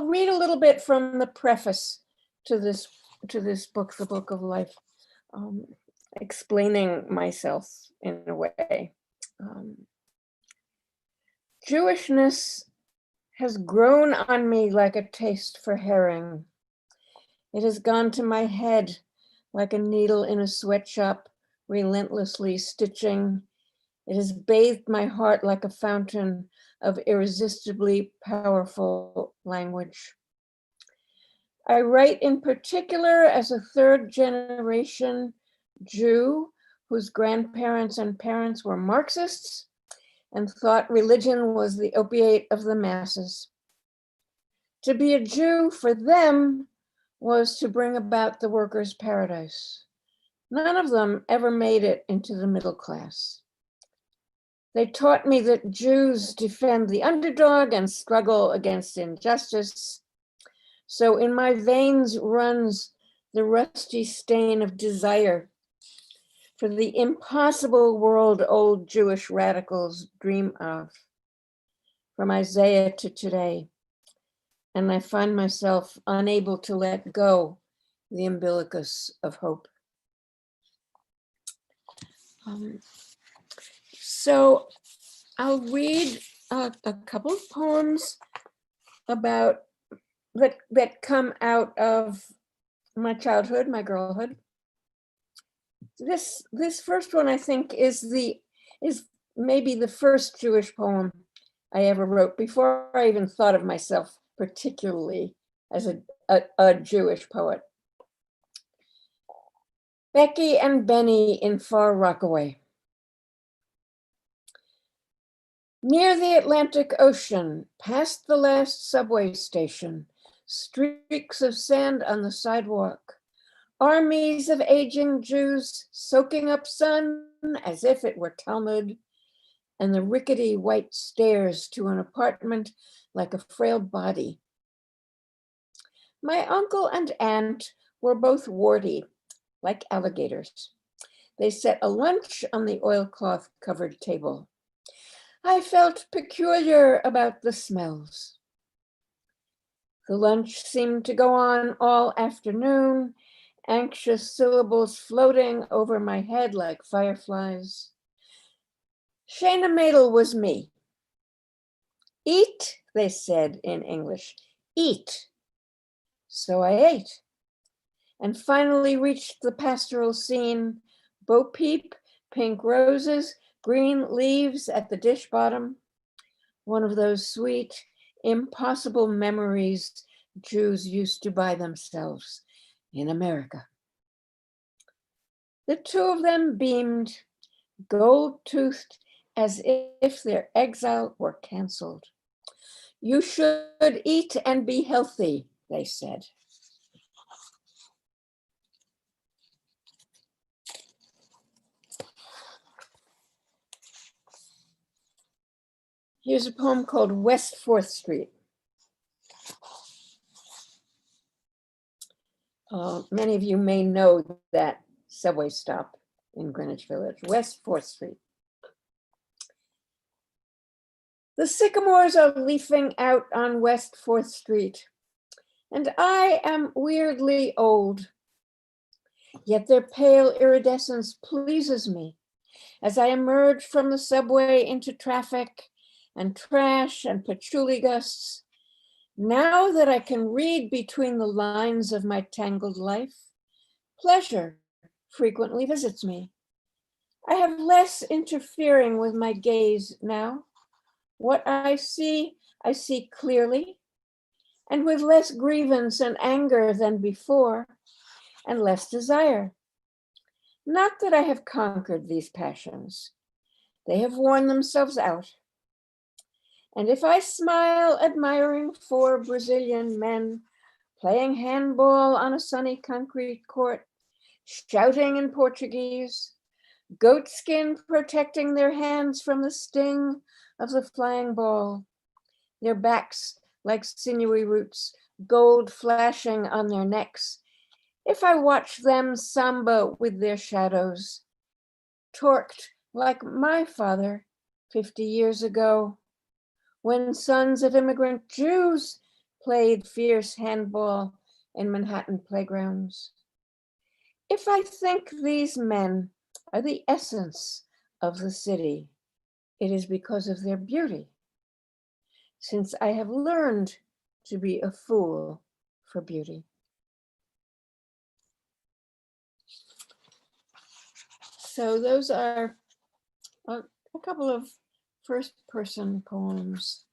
S6: read a little bit from the preface to this book, The Book of Life, explaining myself in a way. Jewishness has grown on me like a taste for herring. It has gone to my head like a needle in a sweatshop, relentlessly stitching. It has bathed my heart like a fountain of irresistibly powerful language. I write in particular as a third generation Jew whose grandparents and parents were Marxists, and thought religion was the opiate of the masses. To be a Jew for them was to bring about the workers' paradise. None of them ever made it into the middle class. They taught me that Jews defend the underdog and struggle against injustice. So in my veins runs the rusty stain of desire for the impossible world old Jewish radicals dream of, from Isaiah to today. And I find myself unable to let go the umbilicus of hope. So I'll read a couple of poems about that come out of my childhood, my girlhood. This first one, I think, is maybe the first Jewish poem I ever wrote before I even thought of myself particularly as a Jewish poet. Becky and Benny in Far Rockaway. Near the Atlantic Ocean, past the last subway station, streaks of sand on the sidewalk, armies of aging Jews soaking up sun as if it were Talmud, and the rickety white stairs to an apartment like a frail body. My uncle and aunt were both warty, like alligators. They set a lunch on the oilcloth covered table. I felt peculiar about the smells. The lunch seemed to go on all afternoon, anxious syllables floating over my head like fireflies. Shana Madel was me. Eat, they said in English, eat. So I ate, and finally reached the pastoral scene, Bo Peep, pink roses, green leaves at the dish bottom, one of those sweet, impossible memories Jews used to buy themselves in America. The two of them beamed, gold-toothed, as if their exile were canceled. You should eat and be healthy, they said. Here's a poem called West 4th Street. Many of you may know that subway stop in Greenwich Village, West 4th Street. The sycamores are leafing out on West 4th Street, and I am weirdly old. Yet their pale iridescence pleases me as I emerge from the subway into traffic and trash and patchouli gusts. Now that I can read between the lines of my tangled life, pleasure frequently visits me. I have less interfering with my gaze now. What I see clearly, and with less grievance and anger than before, and less desire. Not that I have conquered these passions. They have worn themselves out. And if I smile admiring 4 Brazilian men playing handball on a sunny concrete court, shouting in Portuguese, goatskin protecting their hands from the sting of the flying ball, their backs like sinewy roots, gold flashing on their necks, if I watch them samba with their shadows, torqued like my father 50 years ago, when sons of immigrant Jews played fierce handball in Manhattan playgrounds. If I think these men are the essence of the city, it is because of their beauty, since I have learned to be a fool for beauty. So those are a couple of first-person poems.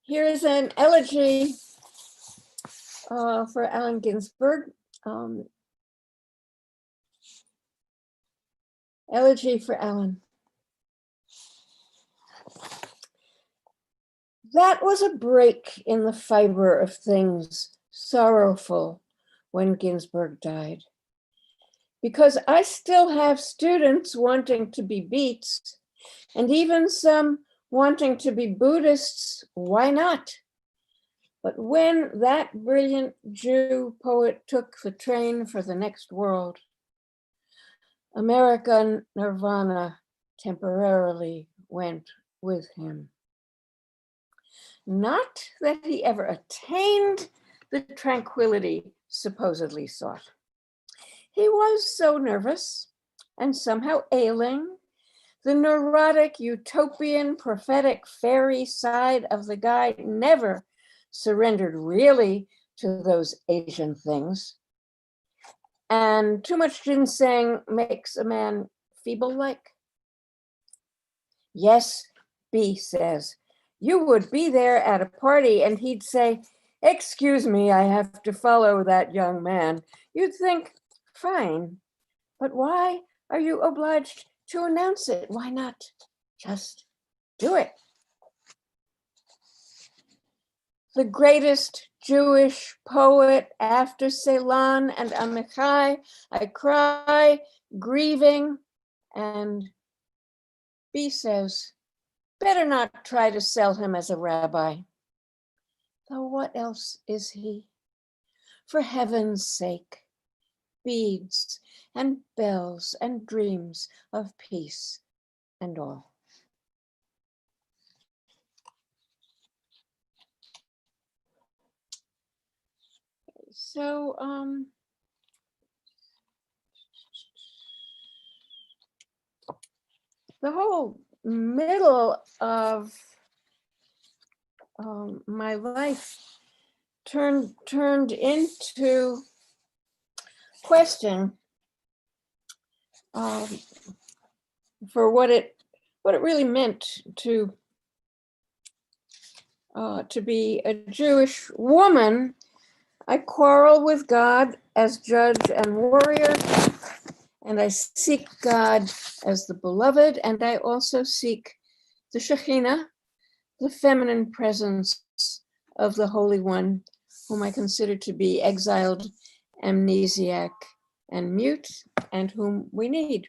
S6: Here is an elegy for Allen Ginsberg. Elegy for Ellen. That was a break in the fiber of things, sorrowful when Ginsberg died. Because I still have students wanting to be beats, and even some wanting to be Buddhists, why not? But when that brilliant Jew poet took the train for the next world, American Nirvana temporarily went with him. Not that he ever attained the tranquility supposedly sought. He was so nervous and somehow ailing. The neurotic, utopian, prophetic, fairy side of the guy never surrendered really to those Asian things. And too much ginseng makes a man feeble-like. Yes, B says, you would be there at a party and he'd say, excuse me, I have to follow that young man. You'd think, fine, but why are you obliged to announce it? Why not just do it? The greatest Jewish poet after Celan and Amichai, I cry, grieving, and B says, better not try to sell him as a rabbi. Though what else is he? For heaven's sake, beads and bells and dreams of peace and all. So, the whole middle of my life turned into question for what it really meant to be a Jewish woman. I quarrel with God as judge and warrior, and I seek God as the beloved, and I also seek the Shekhinah, the feminine presence of the Holy One, whom I consider to be exiled, amnesiac, and mute, and whom we need.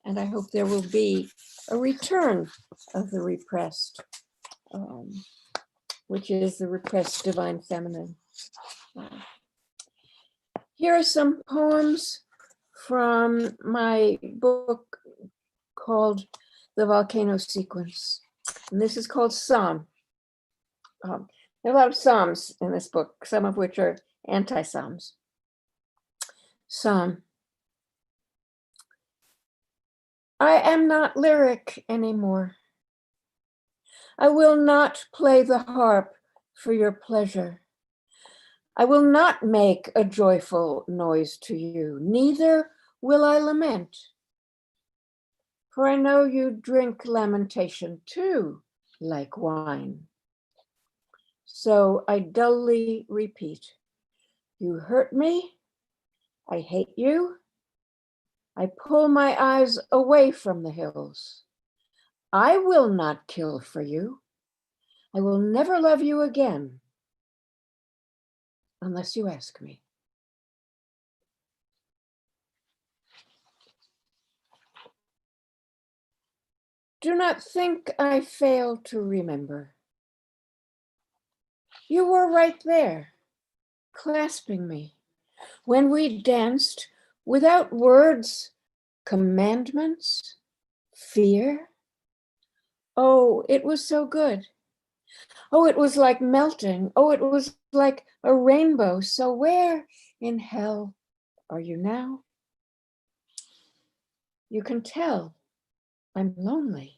S6: And I hope there will be a return of the repressed, which is the repressed divine feminine. Here are some poems from my book called The Volcano Sequence. And this is called Psalm. There are a lot of psalms in this book, some of which are anti-psalms. Psalm. I am not lyric anymore. I will not play the harp for your pleasure. I will not make a joyful noise to you, neither will I lament. For I know you drink lamentation too, like wine. So I dully repeat, you hurt me, I hate you, I pull my eyes away from the hills. I will not kill for you. I will never love you again, unless you ask me. Do not think I fail to remember. You were right there, clasping me, when we danced without words, commandments, fear. Oh, it was so good. Oh, it was like melting. Oh, it was like a rainbow. So where in hell are you now? You can tell I'm lonely.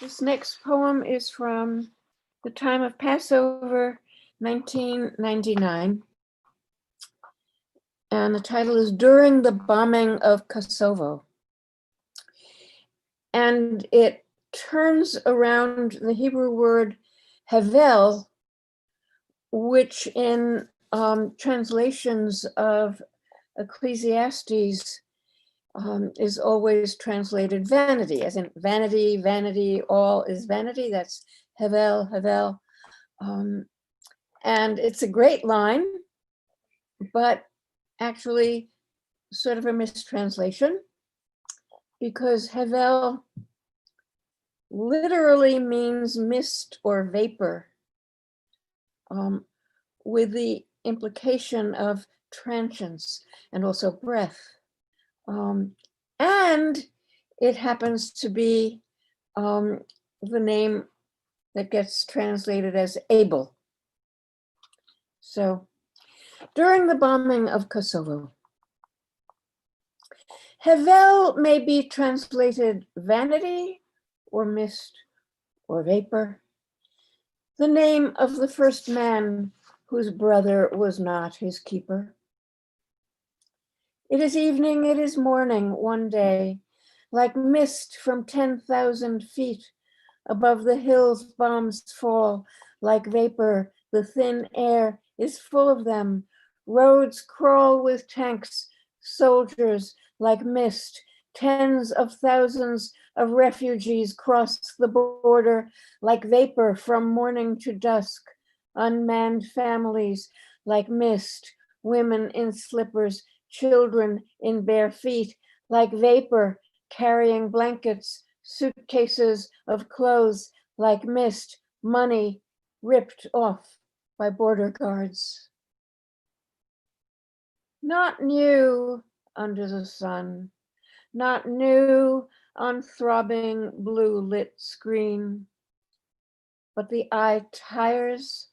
S6: This next poem is from the time of Passover, 1999. And the title is During the Bombing of Kosovo. And it turns around the Hebrew word havel, which in translations of Ecclesiastes is always translated vanity, as in vanity, vanity, all is vanity. That's Hevel, Hevel. And it's a great line, but actually sort of a mistranslation, because Hevel literally means mist or vapor, with the implication of transience and also breath. And it happens to be the name that gets translated as Abel. So during the bombing of Kosovo, Hevel may be translated vanity or mist or vapor, the name of the first man whose brother was not his keeper. It is evening, it is morning, one day, like mist from 10,000 feet. Above the hills bombs fall, like vapor, the thin air is full of them. Roads crawl with tanks, soldiers like mist. Tens of thousands of refugees cross the border like vapor from morning to dusk. Unmanned families like mist, women in slippers, children in bare feet, like vapor, carrying blankets, suitcases of clothes like mist, money ripped off by border guards. Not new under the sun, not new on throbbing blue lit screen, but the eye tires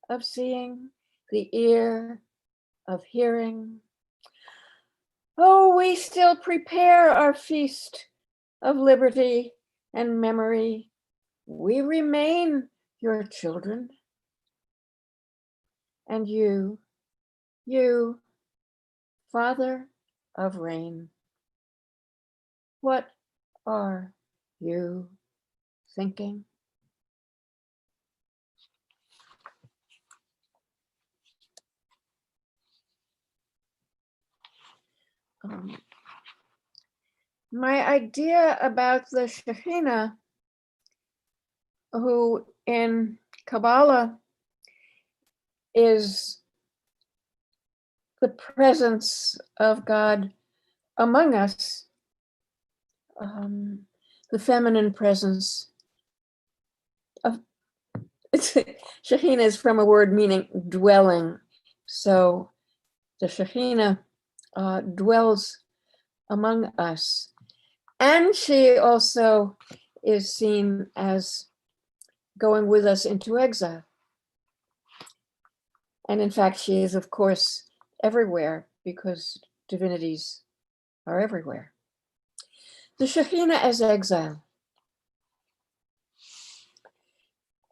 S6: of seeing, the ear of hearing. Oh, we still prepare our feast of liberty and memory. We remain your children. And you, Father of rain, what are you thinking? My idea about the Shekhinah, who in Kabbalah is the presence of God among us, the feminine presence of Shekhinah is from a word meaning dwelling. So the Shekhinah dwells among us. And she also is seen as going with us into exile. And in fact, she is, of course, everywhere because divinities are everywhere. The Shekhinah as exile.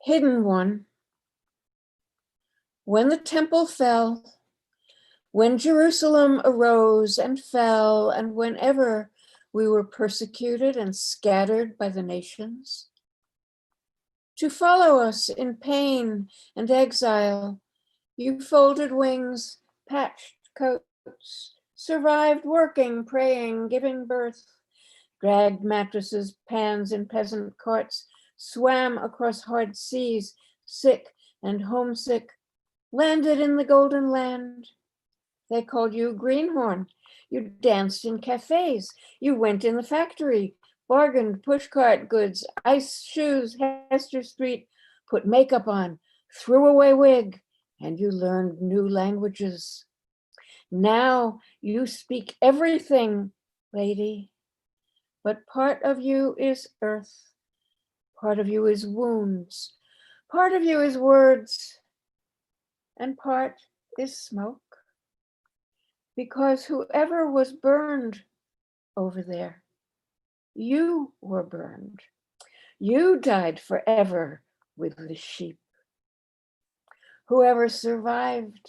S6: Hidden one. When the temple fell, when Jerusalem arose and fell, and whenever we were persecuted and scattered by the nations, to follow us in pain and exile, you folded wings, patched coats, survived working, praying, giving birth, dragged mattresses, pans in peasant carts, swam across hard seas, sick and homesick, landed in the golden land. They called you greenhorn. You danced in cafes. You went in the factory, bargained pushcart goods, ice shoes, Hester Street, put makeup on, threw away wig, and you learned new languages. Now you speak everything, lady, but part of you is earth, part of you is wounds, part of you is words, and part is smoke. Because whoever was burned over there, you were burned. You died forever with the sheep. Whoever survived,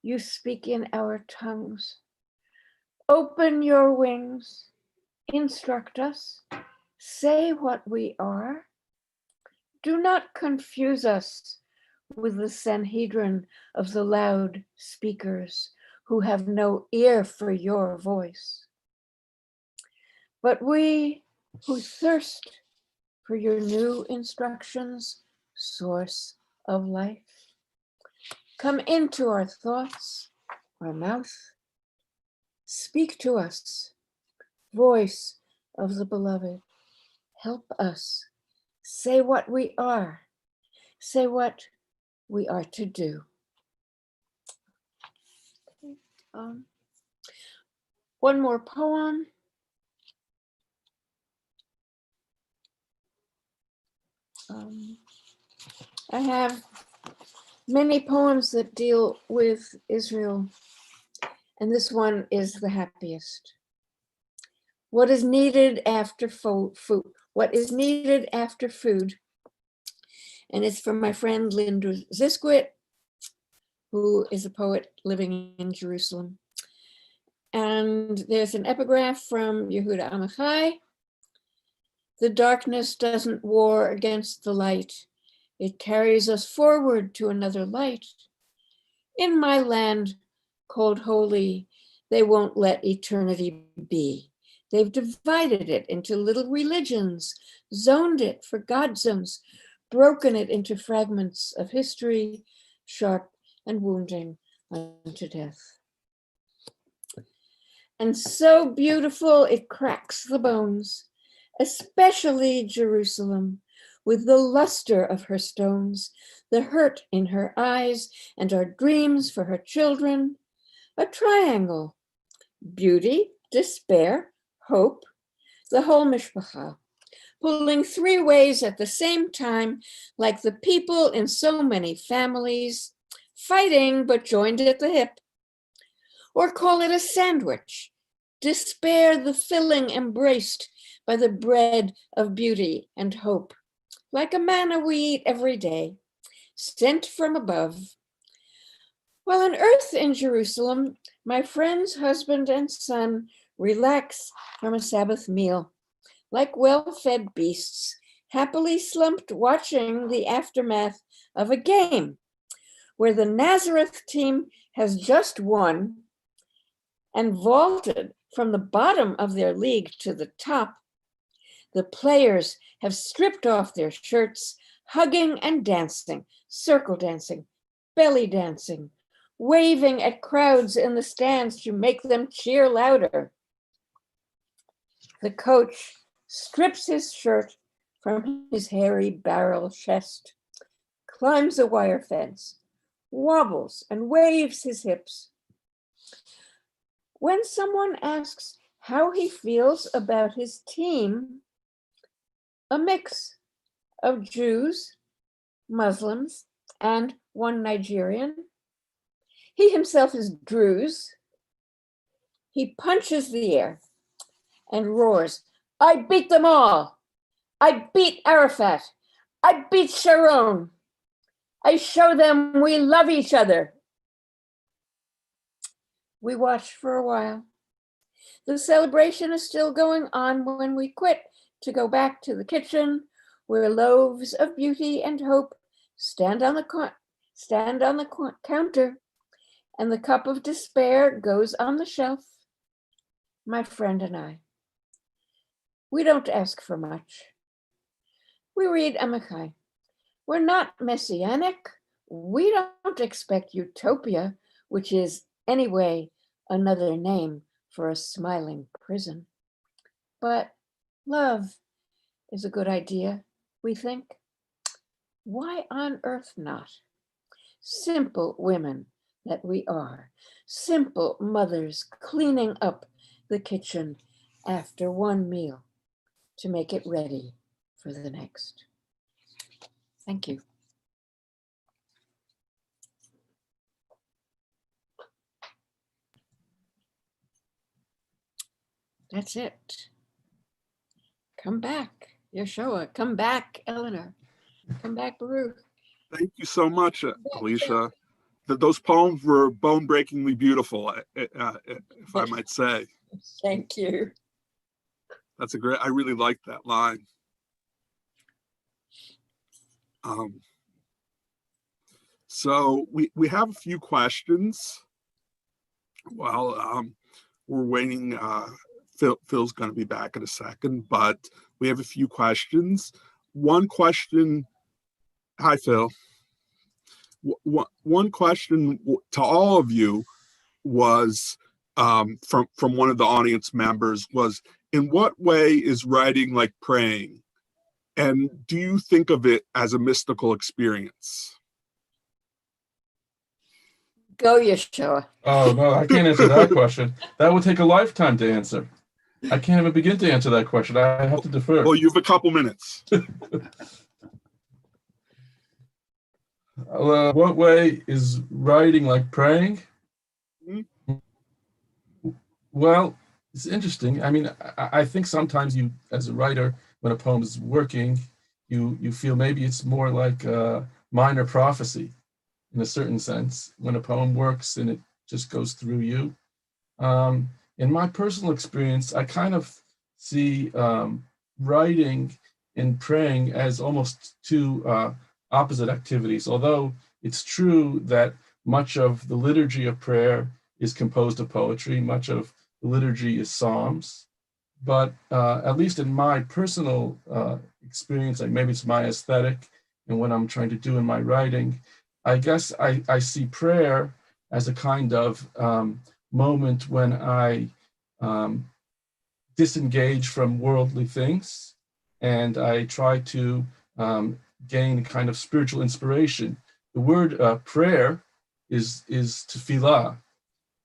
S6: you speak in our tongues. Open your wings, instruct us, say what we are. Do not confuse us with the Sanhedrin of the loud speakers who have no ear for your voice. But we who thirst for your new instructions, source of life, come into our thoughts, our mouth. Speak to us, voice of the beloved. Help us say what we are, say what we are to do. One more poem. I have many poems that deal with Israel, and this one is the happiest. What is needed after food? What is needed after food? And it's from my friend Linda Zisquit, who is a poet living in Jerusalem. And there's an epigraph from Yehuda Amichai. The darkness doesn't war against the light. It carries us forward to another light. In my land called holy, they won't let eternity be. They've divided it into little religions, zoned it for godsms, broken it into fragments of history, sharp and wounding unto death. And so beautiful it cracks the bones, especially Jerusalem, with the luster of her stones, the hurt in her eyes, and our dreams for her children. A triangle, beauty, despair, hope, the whole mishpacha, pulling three ways at the same time, like the people in so many families, fighting but joined at the hip. Or call it a sandwich, despair the filling embraced by the bread of beauty and hope, like a manna we eat every day, sent from above. While on earth in Jerusalem, my friend's husband and son relax from a Sabbath meal, like well-fed beasts, happily slumped watching the aftermath of a game, where the Nazareth team has just won and vaulted from the bottom of their league to the top. The players have stripped off their shirts, hugging and dancing, circle dancing, belly dancing, waving at crowds in the stands to make them cheer louder. The coach strips his shirt from his hairy barrel chest, climbs a wire fence, wobbles and waves his hips. When someone asks how he feels about his team, a mix of Jews, Muslims, and one Nigerian. He himself is Druze. He punches the air and roars, "I beat them all. I beat Arafat. I beat Sharon. I show them we love each other." We watch for a while. The celebration is still going on when we quit to go back to the kitchen, where loaves of beauty and hope stand on the counter, and the cup of despair goes on the shelf. My friend and I, we don't ask for much. We read Amichai. We're not messianic. We don't expect utopia, which is anyway another name for a smiling prison. But love is a good idea, we think. Why on earth not? Simple women that we are, simple mothers cleaning up the kitchen after one meal to make it ready for the next. Thank you. That's it. Come back, Yehoshua. Come back, Eleanor. Come back, Baruch.
S3: Thank you so much, Alicia. Those poems were bone-breakingly beautiful, if I might say.
S6: Thank you.
S3: That's a great, I really like that line. So we have a few questions. Well, we're waiting. Phil's going to be back in a second, but we have a few questions. One question. Hi, Phil. One question to all of you was from one of the audience members was, in what way is writing like praying? And do you think of it as a mystical experience?
S6: Go, Yeshua.
S4: Oh, no, I can't answer that question. That would take a lifetime to answer. I can't even begin to answer that question. I have to defer.
S3: Well, you have a couple minutes.
S4: What way is writing like praying? Well, it's interesting. I mean, I think sometimes you, as a writer, when a poem is working, you feel maybe it's more like a minor prophecy in a certain sense, when a poem works and it just goes through you. In my personal experience, I kind of see writing and praying as almost two opposite activities, although it's true that much of the liturgy of prayer is composed of poetry, much of the liturgy is psalms, but at least in my personal experience, like maybe it's my aesthetic and what I'm trying to do in my writing, I guess I see prayer as a kind of moment when I disengage from worldly things and I try to gain kind of spiritual inspiration. The word prayer is tefillah,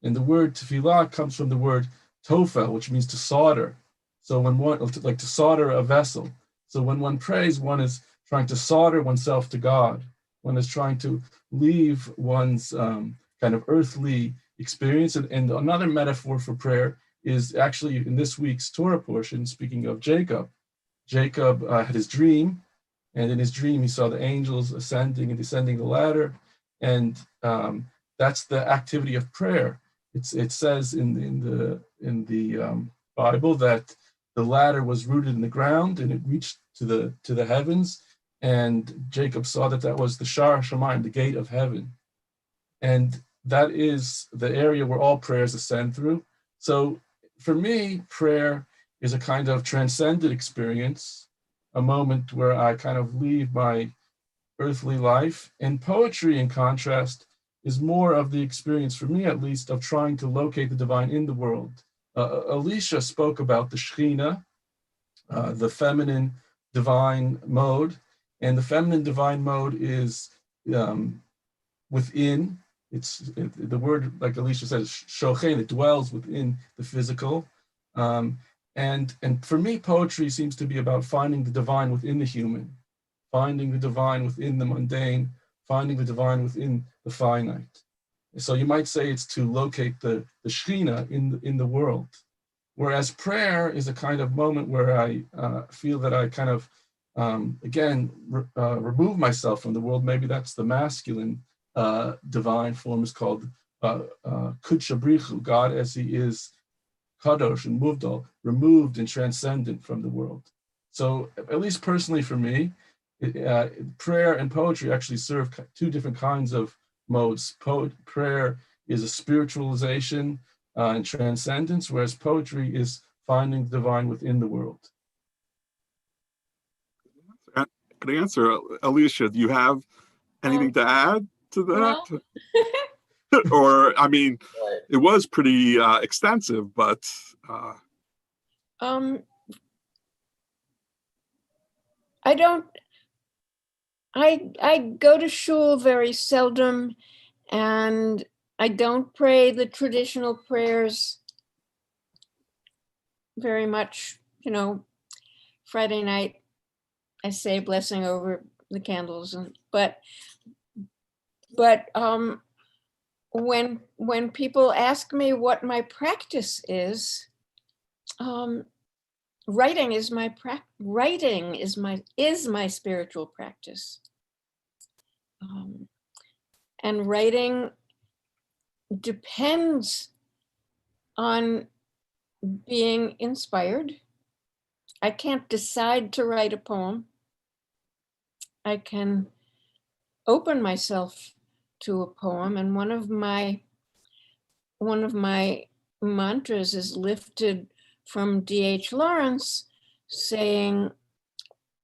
S4: and the word tefillah comes from the word tofel, which means to solder. So when one, like to solder a vessel. So when one prays, one is trying to solder oneself to God. One is trying to leave one's kind of earthly experience. And another metaphor for prayer is actually in this week's Torah portion, speaking of Jacob. Jacob had his dream, and in his dream he saw the angels ascending and descending the ladder, and that's the activity of prayer. It says in the Bible that the ladder was rooted in the ground and it reached to the heavens, and Jacob saw that was the Shar Shamayim, the gate of heaven, and that is the area where all prayers ascend through. So for me, prayer is a kind of transcendent experience, a moment where I kind of leave my earthly life. And poetry, in contrast, is more of the experience, for me at least, of trying to locate the divine in the world. Alicia spoke about the Shekhinah, the feminine divine mode, and the feminine divine mode is within. The word, like Alicia says, shochen, it dwells within the physical. And for me, poetry seems to be about finding the divine within the human, finding the divine within the mundane, finding the divine within the finite. So you might say it's to locate the Shekhinah in the world. Whereas prayer is a kind of moment where I feel that I kind of, remove myself from the world. Maybe that's the masculine divine form, is called Kudshabrichu, God as he is, Kadosh and Muvdal, removed and transcendent from the world. So at least personally for me, prayer and poetry actually serve two different kinds of modes. Prayer is a spiritualization and transcendence, whereas poetry is finding the divine within the world.
S3: Good answer. Alicia, do you have anything to add to that?
S7: No.
S3: Or, I mean, it was pretty extensive, but
S6: I don't, I go to shul very seldom, and I don't pray the traditional prayers very much. You know, Friday night, I say a blessing over the candles, but when people ask me what my practice is, writing is my spiritual practice, and writing depends on being inspired. I can't decide to write a poem. I can open myself to a poem, and one of my mantras is lifted from D.H. Lawrence, saying,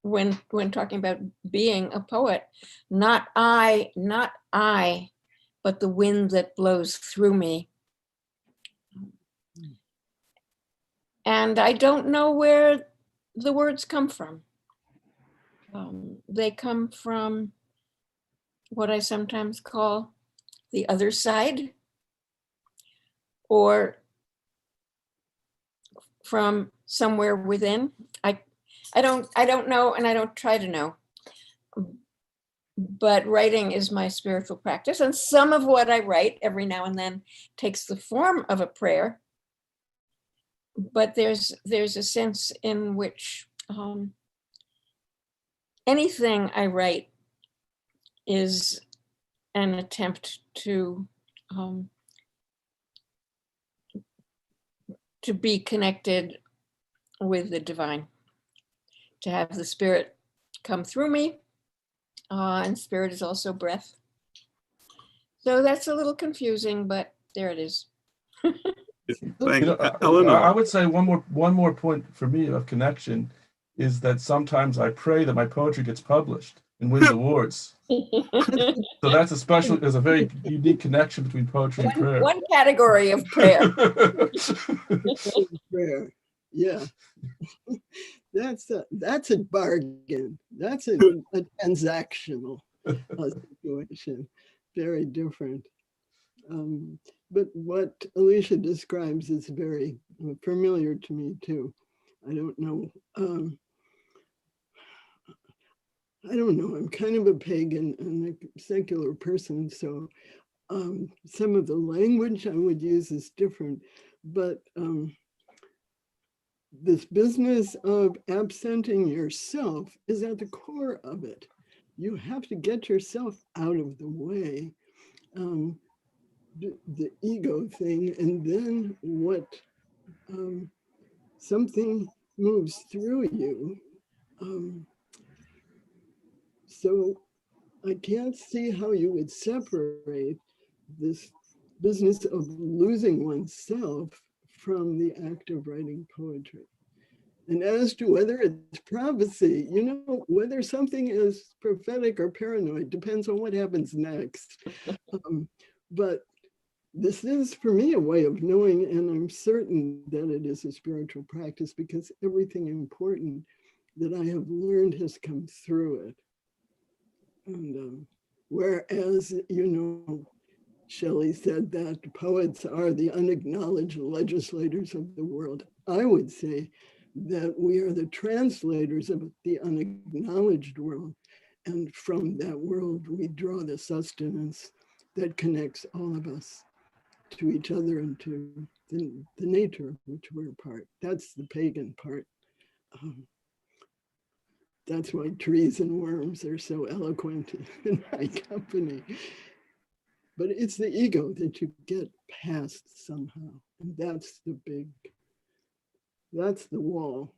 S6: when talking about being a poet, not I, but the wind that blows through me. And I don't know where the words come from. They come from what I sometimes call the other side, or from somewhere within. I don't know, and I don't try to know. But writing is my spiritual practice, and some of what I write every now and then takes the form of a prayer. But there's a sense in which anything I write is an attempt to be connected with the divine, to have the spirit come through me, and spirit is also breath. So that's a little confusing, but there it is.
S3: Thank you.
S4: I
S3: Eleanor.
S4: would say one more point for me of connection is that sometimes I pray that my poetry gets published and wins awards. So that's there's a very unique connection between poetry and prayer.
S6: One category of prayer.
S5: Prayer. Yeah. That's a bargain. That's a transactional situation. Very different. But what Alicia describes is very familiar to me too. I don't know. I'm kind of a pagan and a secular person, so some of the language I would use is different. But this business of absenting yourself is at the core of it. You have to get yourself out of the way. The ego thing, and then what something moves through you. So I can't see how you would separate this business of losing oneself from the act of writing poetry. And as to whether it's prophecy, whether something is prophetic or paranoid depends on what happens next. But this is, for me, a way of knowing, and I'm certain that it is a spiritual practice because everything important that I have learned has come through it. And whereas, Shelley said that poets are the unacknowledged legislators of the world, I would say that we are the translators of the unacknowledged world. And from that world, we draw the sustenance that connects all of us to each other and to the nature of which we're a part. That's the pagan part. That's why trees and worms are so eloquent in my company. But it's the ego that you get past somehow. And that's the wall,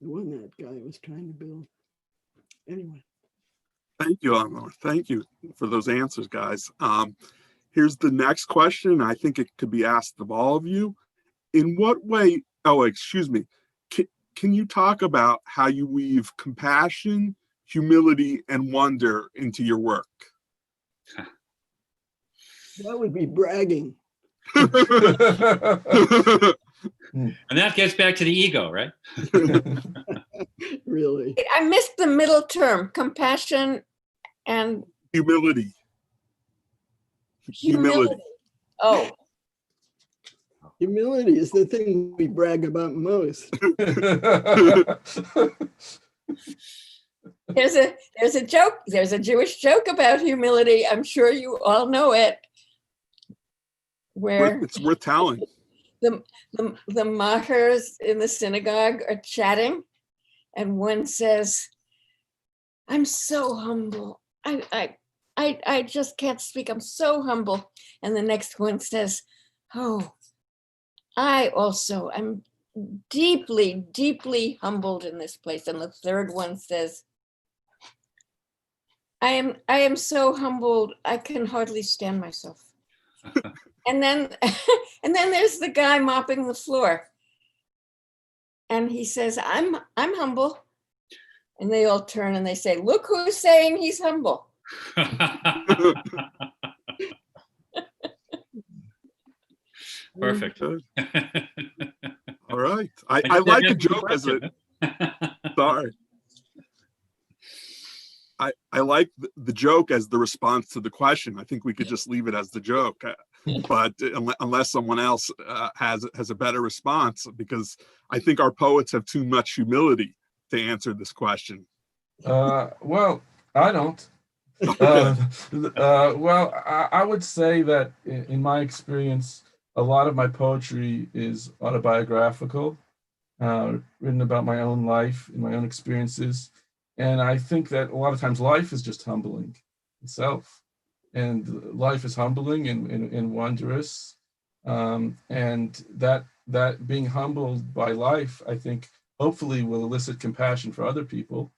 S5: the one that guy was trying to build. Anyway.
S3: Thank you, Eleanor. Thank you for those answers, guys. Here's the next question. I think it could be asked of all of you. In what way, can you talk about how you weave compassion, humility, and wonder into your work?
S5: That would be bragging.
S2: And that gets back to the ego, right?
S5: Really.
S6: I missed the middle term, compassion and
S3: Humility.
S6: Oh.
S5: Humility is the thing we brag about most.
S6: There's a joke. There's a Jewish joke about humility. I'm sure you all know it. Where
S3: It's worth telling.
S6: the mahers in the synagogue are chatting, and one says, "I'm so humble. I just can't speak. I'm so humble." And the next one says, "Oh, I also am deeply, deeply humbled in this place." And the third one says, I am so humbled, I can hardly stand myself. And then there's the guy mopping the floor. And he says, I'm humble. And they all turn and they say, look who's saying he's humble.
S2: Perfect.
S3: All right. I like a joke as a, sorry. I like the joke as the response to the question. I think we could just leave it as the joke, but unless someone else has a better response, because I think our poets have too much humility to answer this question.
S4: Well, I don't. Well, I would say that in my experience, a lot of my poetry is autobiographical, written about my own life and my own experiences. And I think that a lot of times life is just humbling itself. And life is humbling and wondrous. And that being humbled by life, I think, hopefully will elicit compassion for other people.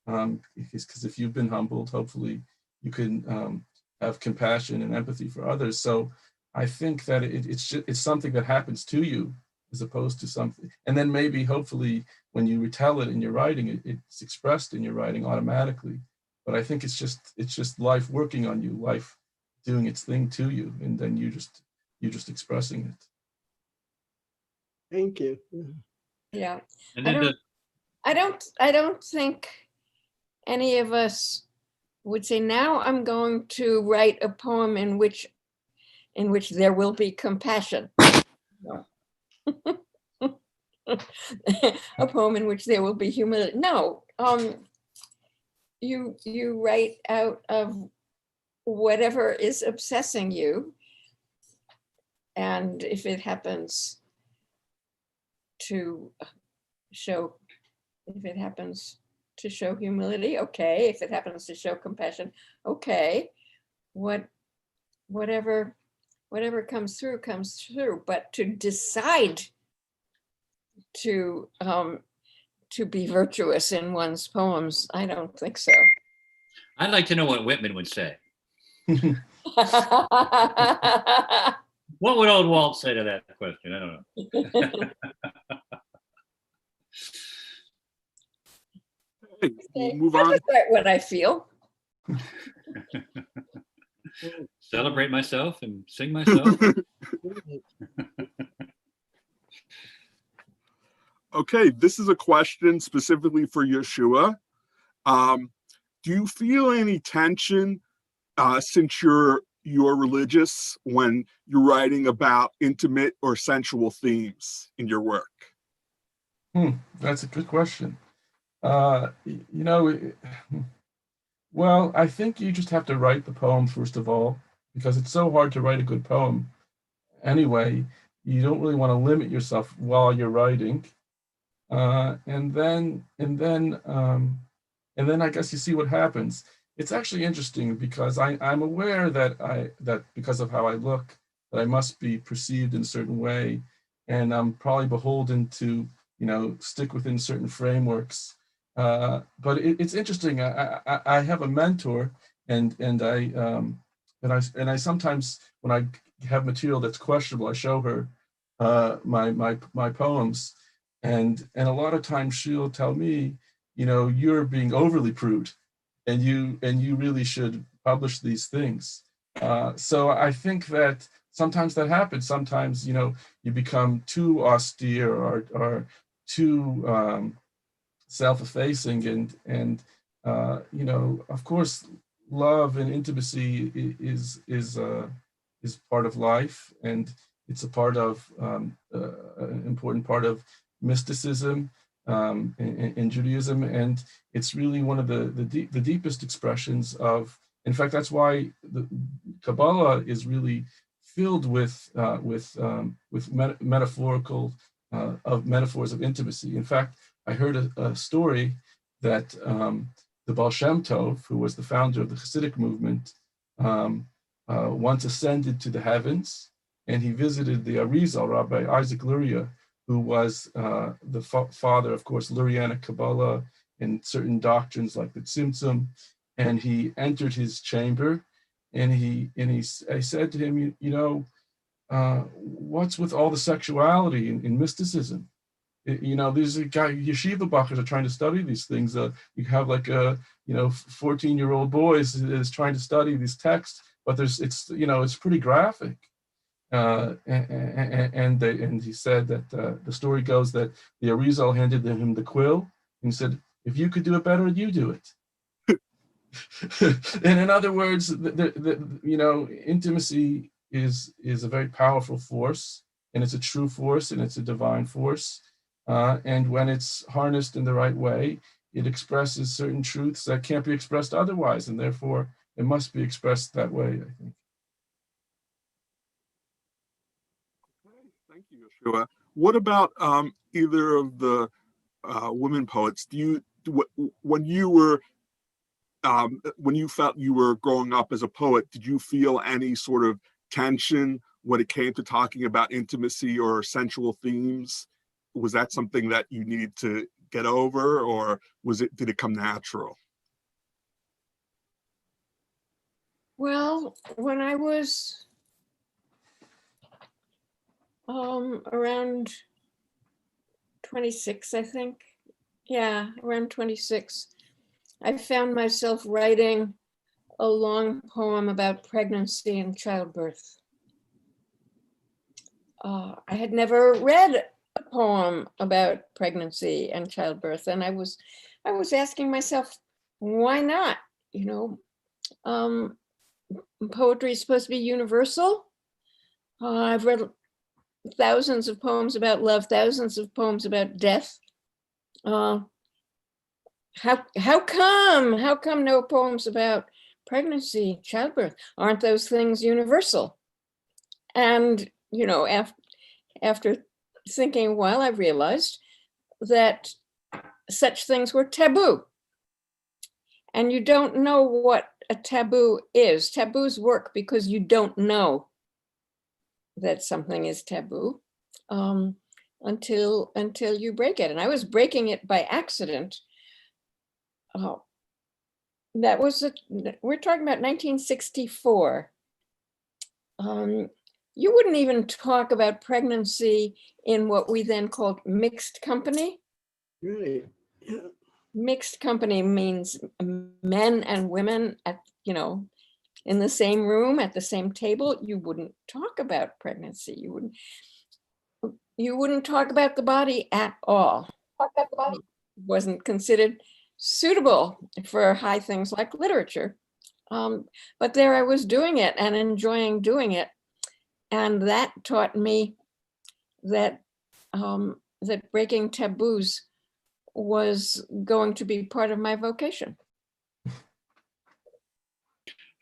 S4: Because if you've been humbled, hopefully you can have compassion and empathy for others. So I think that it's something that happens to you as opposed to something. And then maybe, hopefully, when you retell it in your writing, it's expressed in your writing automatically. But I think it's just life working on you, life doing its thing to you, and then you're just expressing it.
S5: Thank you.
S6: Yeah.
S2: And then
S6: I don't think any of us would say, now I'm going to write a poem in which there will be compassion. No. A poem in which there will be humility. No, you write out of whatever is obsessing you, and if it happens to show humility, okay. If it happens to show compassion, okay. Whatever comes through, but to decide to be virtuous in one's poems, I don't think so.
S2: I'd like to know what Whitman would say. What would old Walt say to that question? I don't know.
S3: Hey, we'll move on.
S6: That's what I feel.
S2: Celebrate myself and sing myself.
S3: Okay, this is a question specifically for Yehoshua. Do you feel any tension since you're religious when you're writing about intimate or sensual themes in your work?
S4: That's a good question. Well, I think you just have to write the poem first of all, because it's so hard to write a good poem. Anyway, you don't really want to limit yourself while you're writing, and then I guess you see what happens. It's actually interesting because I'm aware that because of how I look, that I must be perceived in a certain way, and I'm probably beholden to stick within certain frameworks. But it's interesting. I have a mentor, and I sometimes, when I have material that's questionable, I show her my poems, and a lot of times she'll tell me, you're being overly prude, and you really should publish these things. So I think that sometimes that happens. Sometimes you become too austere or too self-effacing, and of course, love and intimacy is part of life, and it's a part of an important part of mysticism in Judaism, and it's really one of the deepest expressions of. In fact, that's why the Kabbalah is really filled with metaphorical metaphors of intimacy. In fact, I heard a story that the Baal Shem Tov, who was the founder of the Hasidic movement, once ascended to the heavens, and he visited the Arizal, Rabbi Isaac Luria, who was the father, of course, Lurianic Kabbalah and certain doctrines like the Tzimtzum. and he entered his chamber, and I said to him, what's with all the sexuality in mysticism? These guy yeshiva bachers are trying to study these things. You have like 14-year-old boys is trying to study these texts, but it's pretty graphic. And he said that the story goes that the Arizal handed him the quill, and he said, "If you could do it better, you do it." And in other words, intimacy is a very powerful force, and it's a true force, and it's a divine force. And when it's harnessed in the right way, it expresses certain truths that can't be expressed otherwise, and therefore it must be expressed that way, I think.
S3: Thank you, Yehoshua. What about either of the women poets? When you felt you were growing up as a poet, did you feel any sort of tension when it came to talking about intimacy or sensual themes? Was that something that you needed to get over, or did it come natural?
S6: Well, when I was around 26, I think. Yeah, around 26. I found myself writing a long poem about pregnancy and childbirth. I had never read a poem about pregnancy and childbirth, and I was asking myself, why not? Poetry is supposed to be universal. I've read thousands of poems about love, thousands of poems about death. How come no poems about pregnancy, childbirth? Aren't those things universal? And after thinking a while, I realized that such things were taboo. And you don't know what a taboo is. Taboos work because you don't know that something is taboo until you break it. And I was breaking it by accident. We're talking about 1964. You wouldn't even talk about pregnancy in what we then called mixed company.
S5: Right. Yeah.
S6: Mixed company means men and women in the same room at the same table. You wouldn't talk about pregnancy. You wouldn't talk about the body at all. It wasn't considered suitable for high things like literature. But there I was doing it and enjoying doing it. And that taught me that breaking taboos was going to be part of my vocation.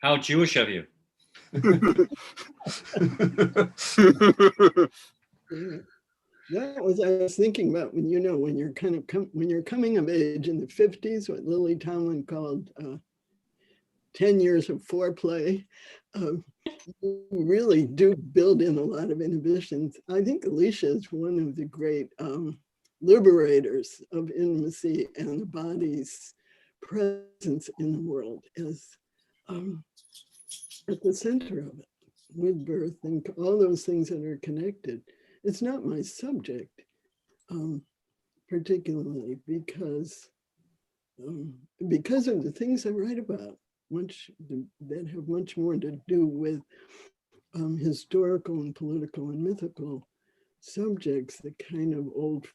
S2: How Jewish of you.
S5: That was, I was thinking about when you're when you're coming of age in the 50s, what Lily Tomlin called 10 years of foreplay. You really do build in a lot of inhibitions. I think Alicia is one of the great liberators of intimacy and the body's presence in the world as at the center of it, with birth and all those things that are connected. It's not my subject, particularly because of the things I write about, that have much more to do with historical and political and mythical subjects, the kind of old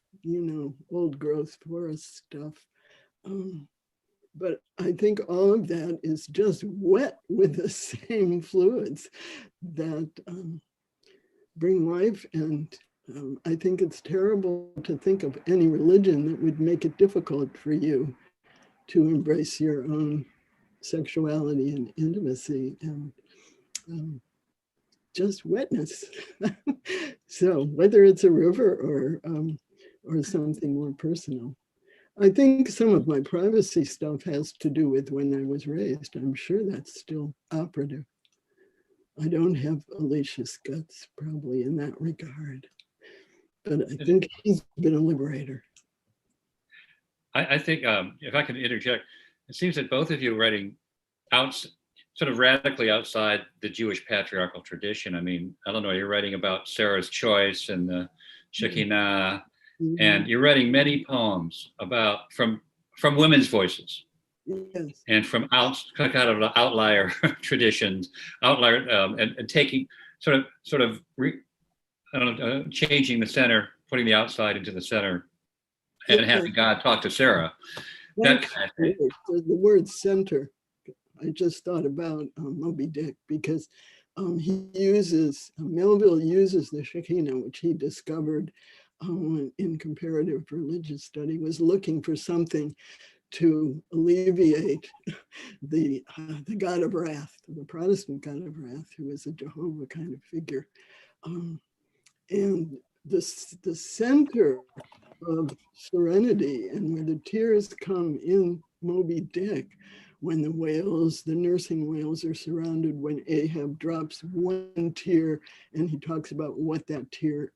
S5: growth forest stuff. But I think all of that is just wet with the same fluids that bring life. And I think it's terrible to think of any religion that would make it difficult for you to embrace your own sexuality and intimacy and just wetness. So whether it's a river or something more personal. I think some of my privacy stuff has to do with when I was raised. I'm sure that's still operative. I don't have Alicia's guts probably in that regard, but I think he's been a liberator.
S2: I think if I can interject, it seems that both of you are writing sort of radically outside the Jewish patriarchal tradition. I mean, Eleanor, you're writing about Sarah's choice and the Shekinah, and you're writing many poems about from women's voices.
S5: Yes.
S2: And from kind of the outlier traditions, and taking sort of changing the center, putting the outside into the center, and having God talk to Sarah. That kind of thing.
S5: The word center, I just thought about Moby Dick, because Melville uses the Shekinah, which he discovered in comparative religious study, was looking for something to alleviate the God of wrath, the Protestant God of wrath, who is a Jehovah kind of figure. And the center of serenity, and where the tears come in Moby Dick, when the nursing whales are surrounded, when Ahab drops one tear, and he talks about what that tear,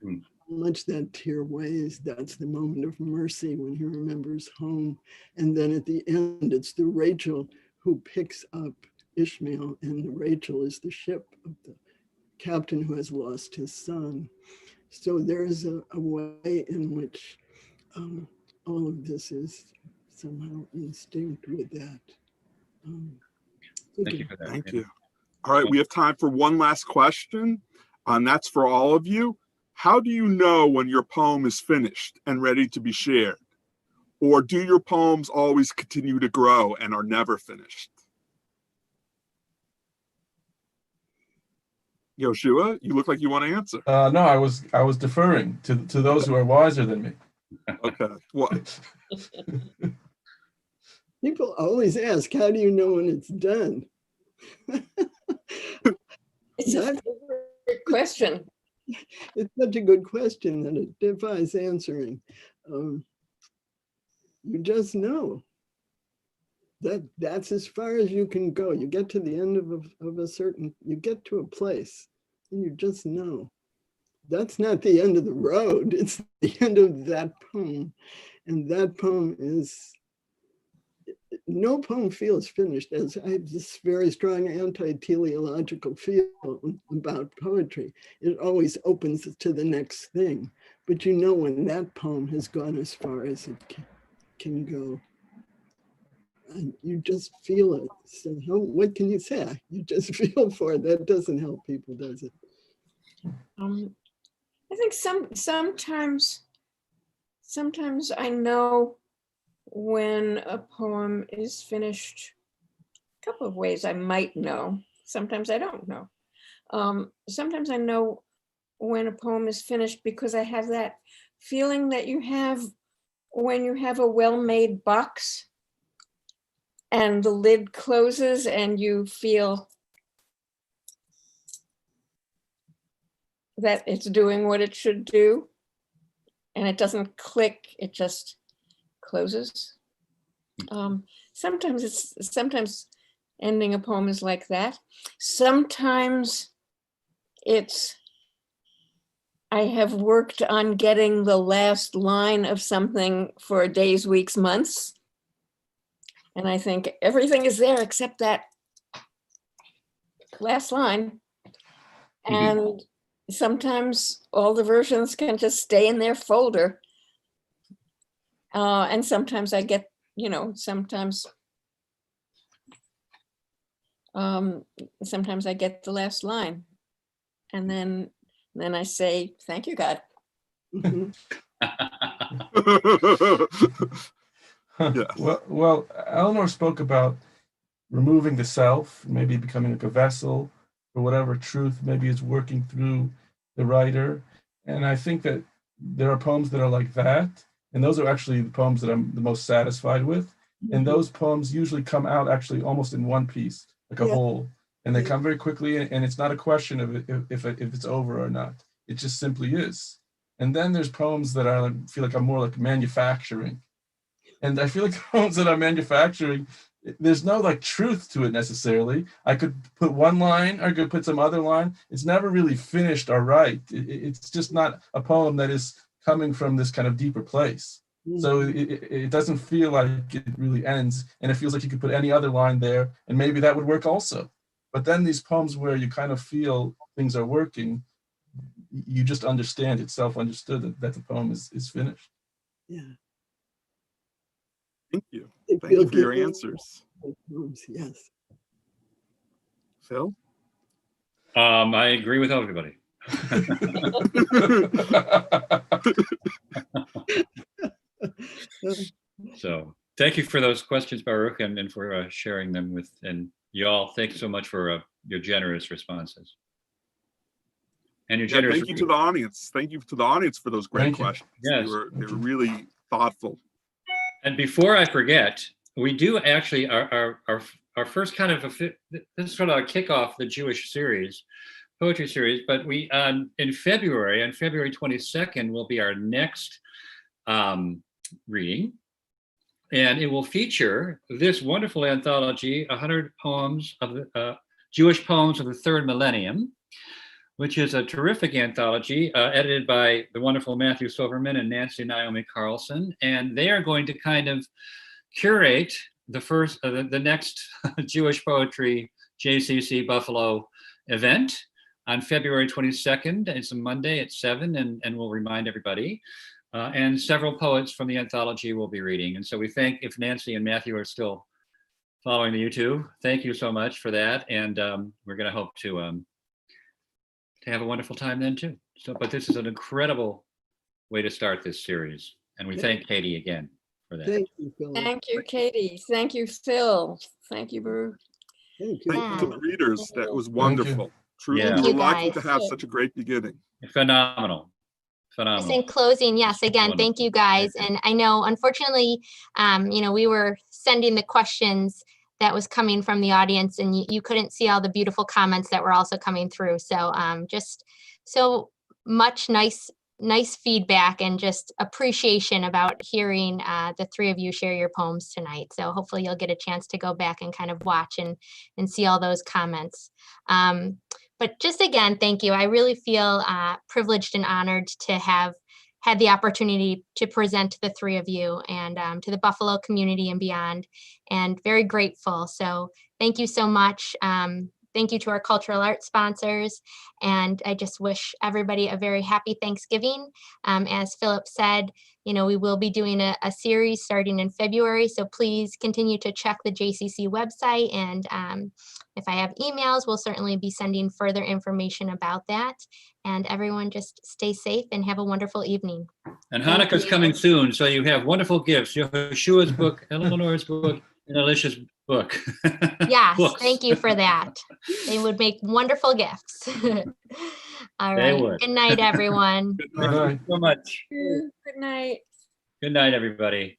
S5: how much that tear weighs. That's the moment of mercy when he remembers home. And then at the end, it's the Rachel who picks up Ishmael, and the Rachel is the ship of the captain who has lost his son. So there's a way in which all of this is somehow instinct with that.
S2: Thank you for that.
S3: Thank you. All right, we have time for one last question, and that's for all of you. How do you know when your poem is finished and ready to be shared? Or do your poems always continue to grow and are never finished? Yehoshua, you look like you want to answer.
S4: No, I was deferring to those who are wiser than me.
S3: Okay. Well,
S5: People always ask, how do you know when it's done?
S6: It's a good question.
S5: It's such a good question that it defies answering. You just know. That's as far as you can go. You get to the end of a certain, you get to a place and you just know. That's not the end of the road. It's the end of that poem. And that poem is, no poem feels finished. As I have this very strong anti-teleological feel about poetry. It always opens to the next thing. But you know when that poem has gone as far as it can go. And you just feel it. So what can you say? You just feel for it. That doesn't help people, does it?
S6: I think sometimes I know when a poem is finished. A couple of ways I might know. Sometimes I don't know. Sometimes I know when a poem is finished because I have that feeling that you have when you have a well-made box and the lid closes and you feel that it's doing what it should do and it doesn't click, it just closes. Sometimes ending a poem is like that. Sometimes it's, I have worked on getting the last line of something for days, weeks, months. And I think everything is there except that last line. And sometimes all the versions can just stay in their folder. And sometimes I get, sometimes I get the last line. And then I say, thank you, God.
S3: Yes.
S4: Well, Eleanor spoke about removing the self, maybe becoming like a vessel for whatever truth maybe is working through the writer. And I think that there are poems that are like that. And those are actually the poems that I'm the most satisfied with. And those poems usually come out actually almost in one piece, like a whole. And they come very quickly. And it's not a question of if it's over or not. It just simply is. And then there's poems that I feel like I'm more like manufacturing. And I feel like poems that I'm manufacturing, there's no like truth to it necessarily. I could put one line, or I could put some other line. It's never really finished or right. It's just not a poem that is coming from this kind of deeper place. So it doesn't feel like it really ends, and it feels like you could put any other line there, and maybe that would work also. But then these poems where you kind of feel things are working, you just understand, it's self-understood that the poem is finished.
S5: Yeah.
S3: Thank you.
S5: It
S3: Thank you
S5: feels
S3: for your
S5: good.
S3: answers.
S5: Yes.
S3: Phil?
S2: I agree with everybody. So thank you for those questions, Baruch, and for sharing them with, and y'all, thanks so much for your generous responses. And your generous.
S3: Thank you to the audience. Thank you to the audience for those great questions.
S2: Yes.
S3: They were really thoughtful.
S2: And before I forget, we do actually our first kind of this is sort of a kickoff the Jewish series, poetry series. But we in February, on February 22nd, will be our next reading, and it will feature this wonderful anthology, 100 poems of the Jewish poems of the third millennium, which is a terrific anthology edited by the wonderful Matthew Silverman and Nancy Naomi Carlson. And they are going to kind of curate the next Jewish Poetry JCC Buffalo event on February 22nd. It's a Monday at 7, and we'll remind everybody. And several poets from the anthology will be reading. And so we thank, if Nancy and Matthew are still following the YouTube, thank you so much for that. And we're going to hope to have a wonderful time then too. So, but this is an incredible way to start this series. And we thank Katie again for that.
S5: Thank you, Phil.
S6: Thank you, Katie. Thank you, Phil. Thank you, Baruch.
S5: Thank you.
S3: Thank you to the readers. That was
S4: you.
S3: wonderful. Truly,
S2: Yeah.
S3: we're
S1: Thank you,
S3: lucky to
S1: guys.
S3: have such a great beginning.
S2: Phenomenal.
S1: Just
S2: Phenomenal.
S1: in closing, yes, again,
S2: Wonderful.
S1: thank you guys.
S2: Thank you.
S1: And I know, unfortunately, we were sending the questions that was coming from the audience, and you couldn't see all the beautiful comments that were also coming through. So just so much nice feedback and just appreciation about hearing the three of you share your poems tonight. So hopefully you'll get a chance to go back and kind of watch and see all those comments. But just again, thank you. I really feel privileged and honored to have had the opportunity to present to the three of you and to the Buffalo community and beyond, and very grateful. So thank you so much. Thank you to our cultural arts sponsors. And I just wish everybody a very happy Thanksgiving. As Philip said, we will be doing a series starting in February. So please continue to check the JCC website. And if I have emails, we'll certainly be sending further information about that. And everyone just stay safe and have a wonderful evening.
S2: And Hanukkah's coming soon, so you have wonderful gifts. Yehoshua's book, Eleanor's book, and Alicia's book.
S1: Yes,
S2: Books.
S1: thank you for that. They would make wonderful gifts. All
S2: They
S1: right.
S2: would.
S1: Good night, everyone.
S3: Good
S4: Good
S3: night.
S4: night.
S2: Thank you so much.
S6: Good night.
S2: Good night, everybody.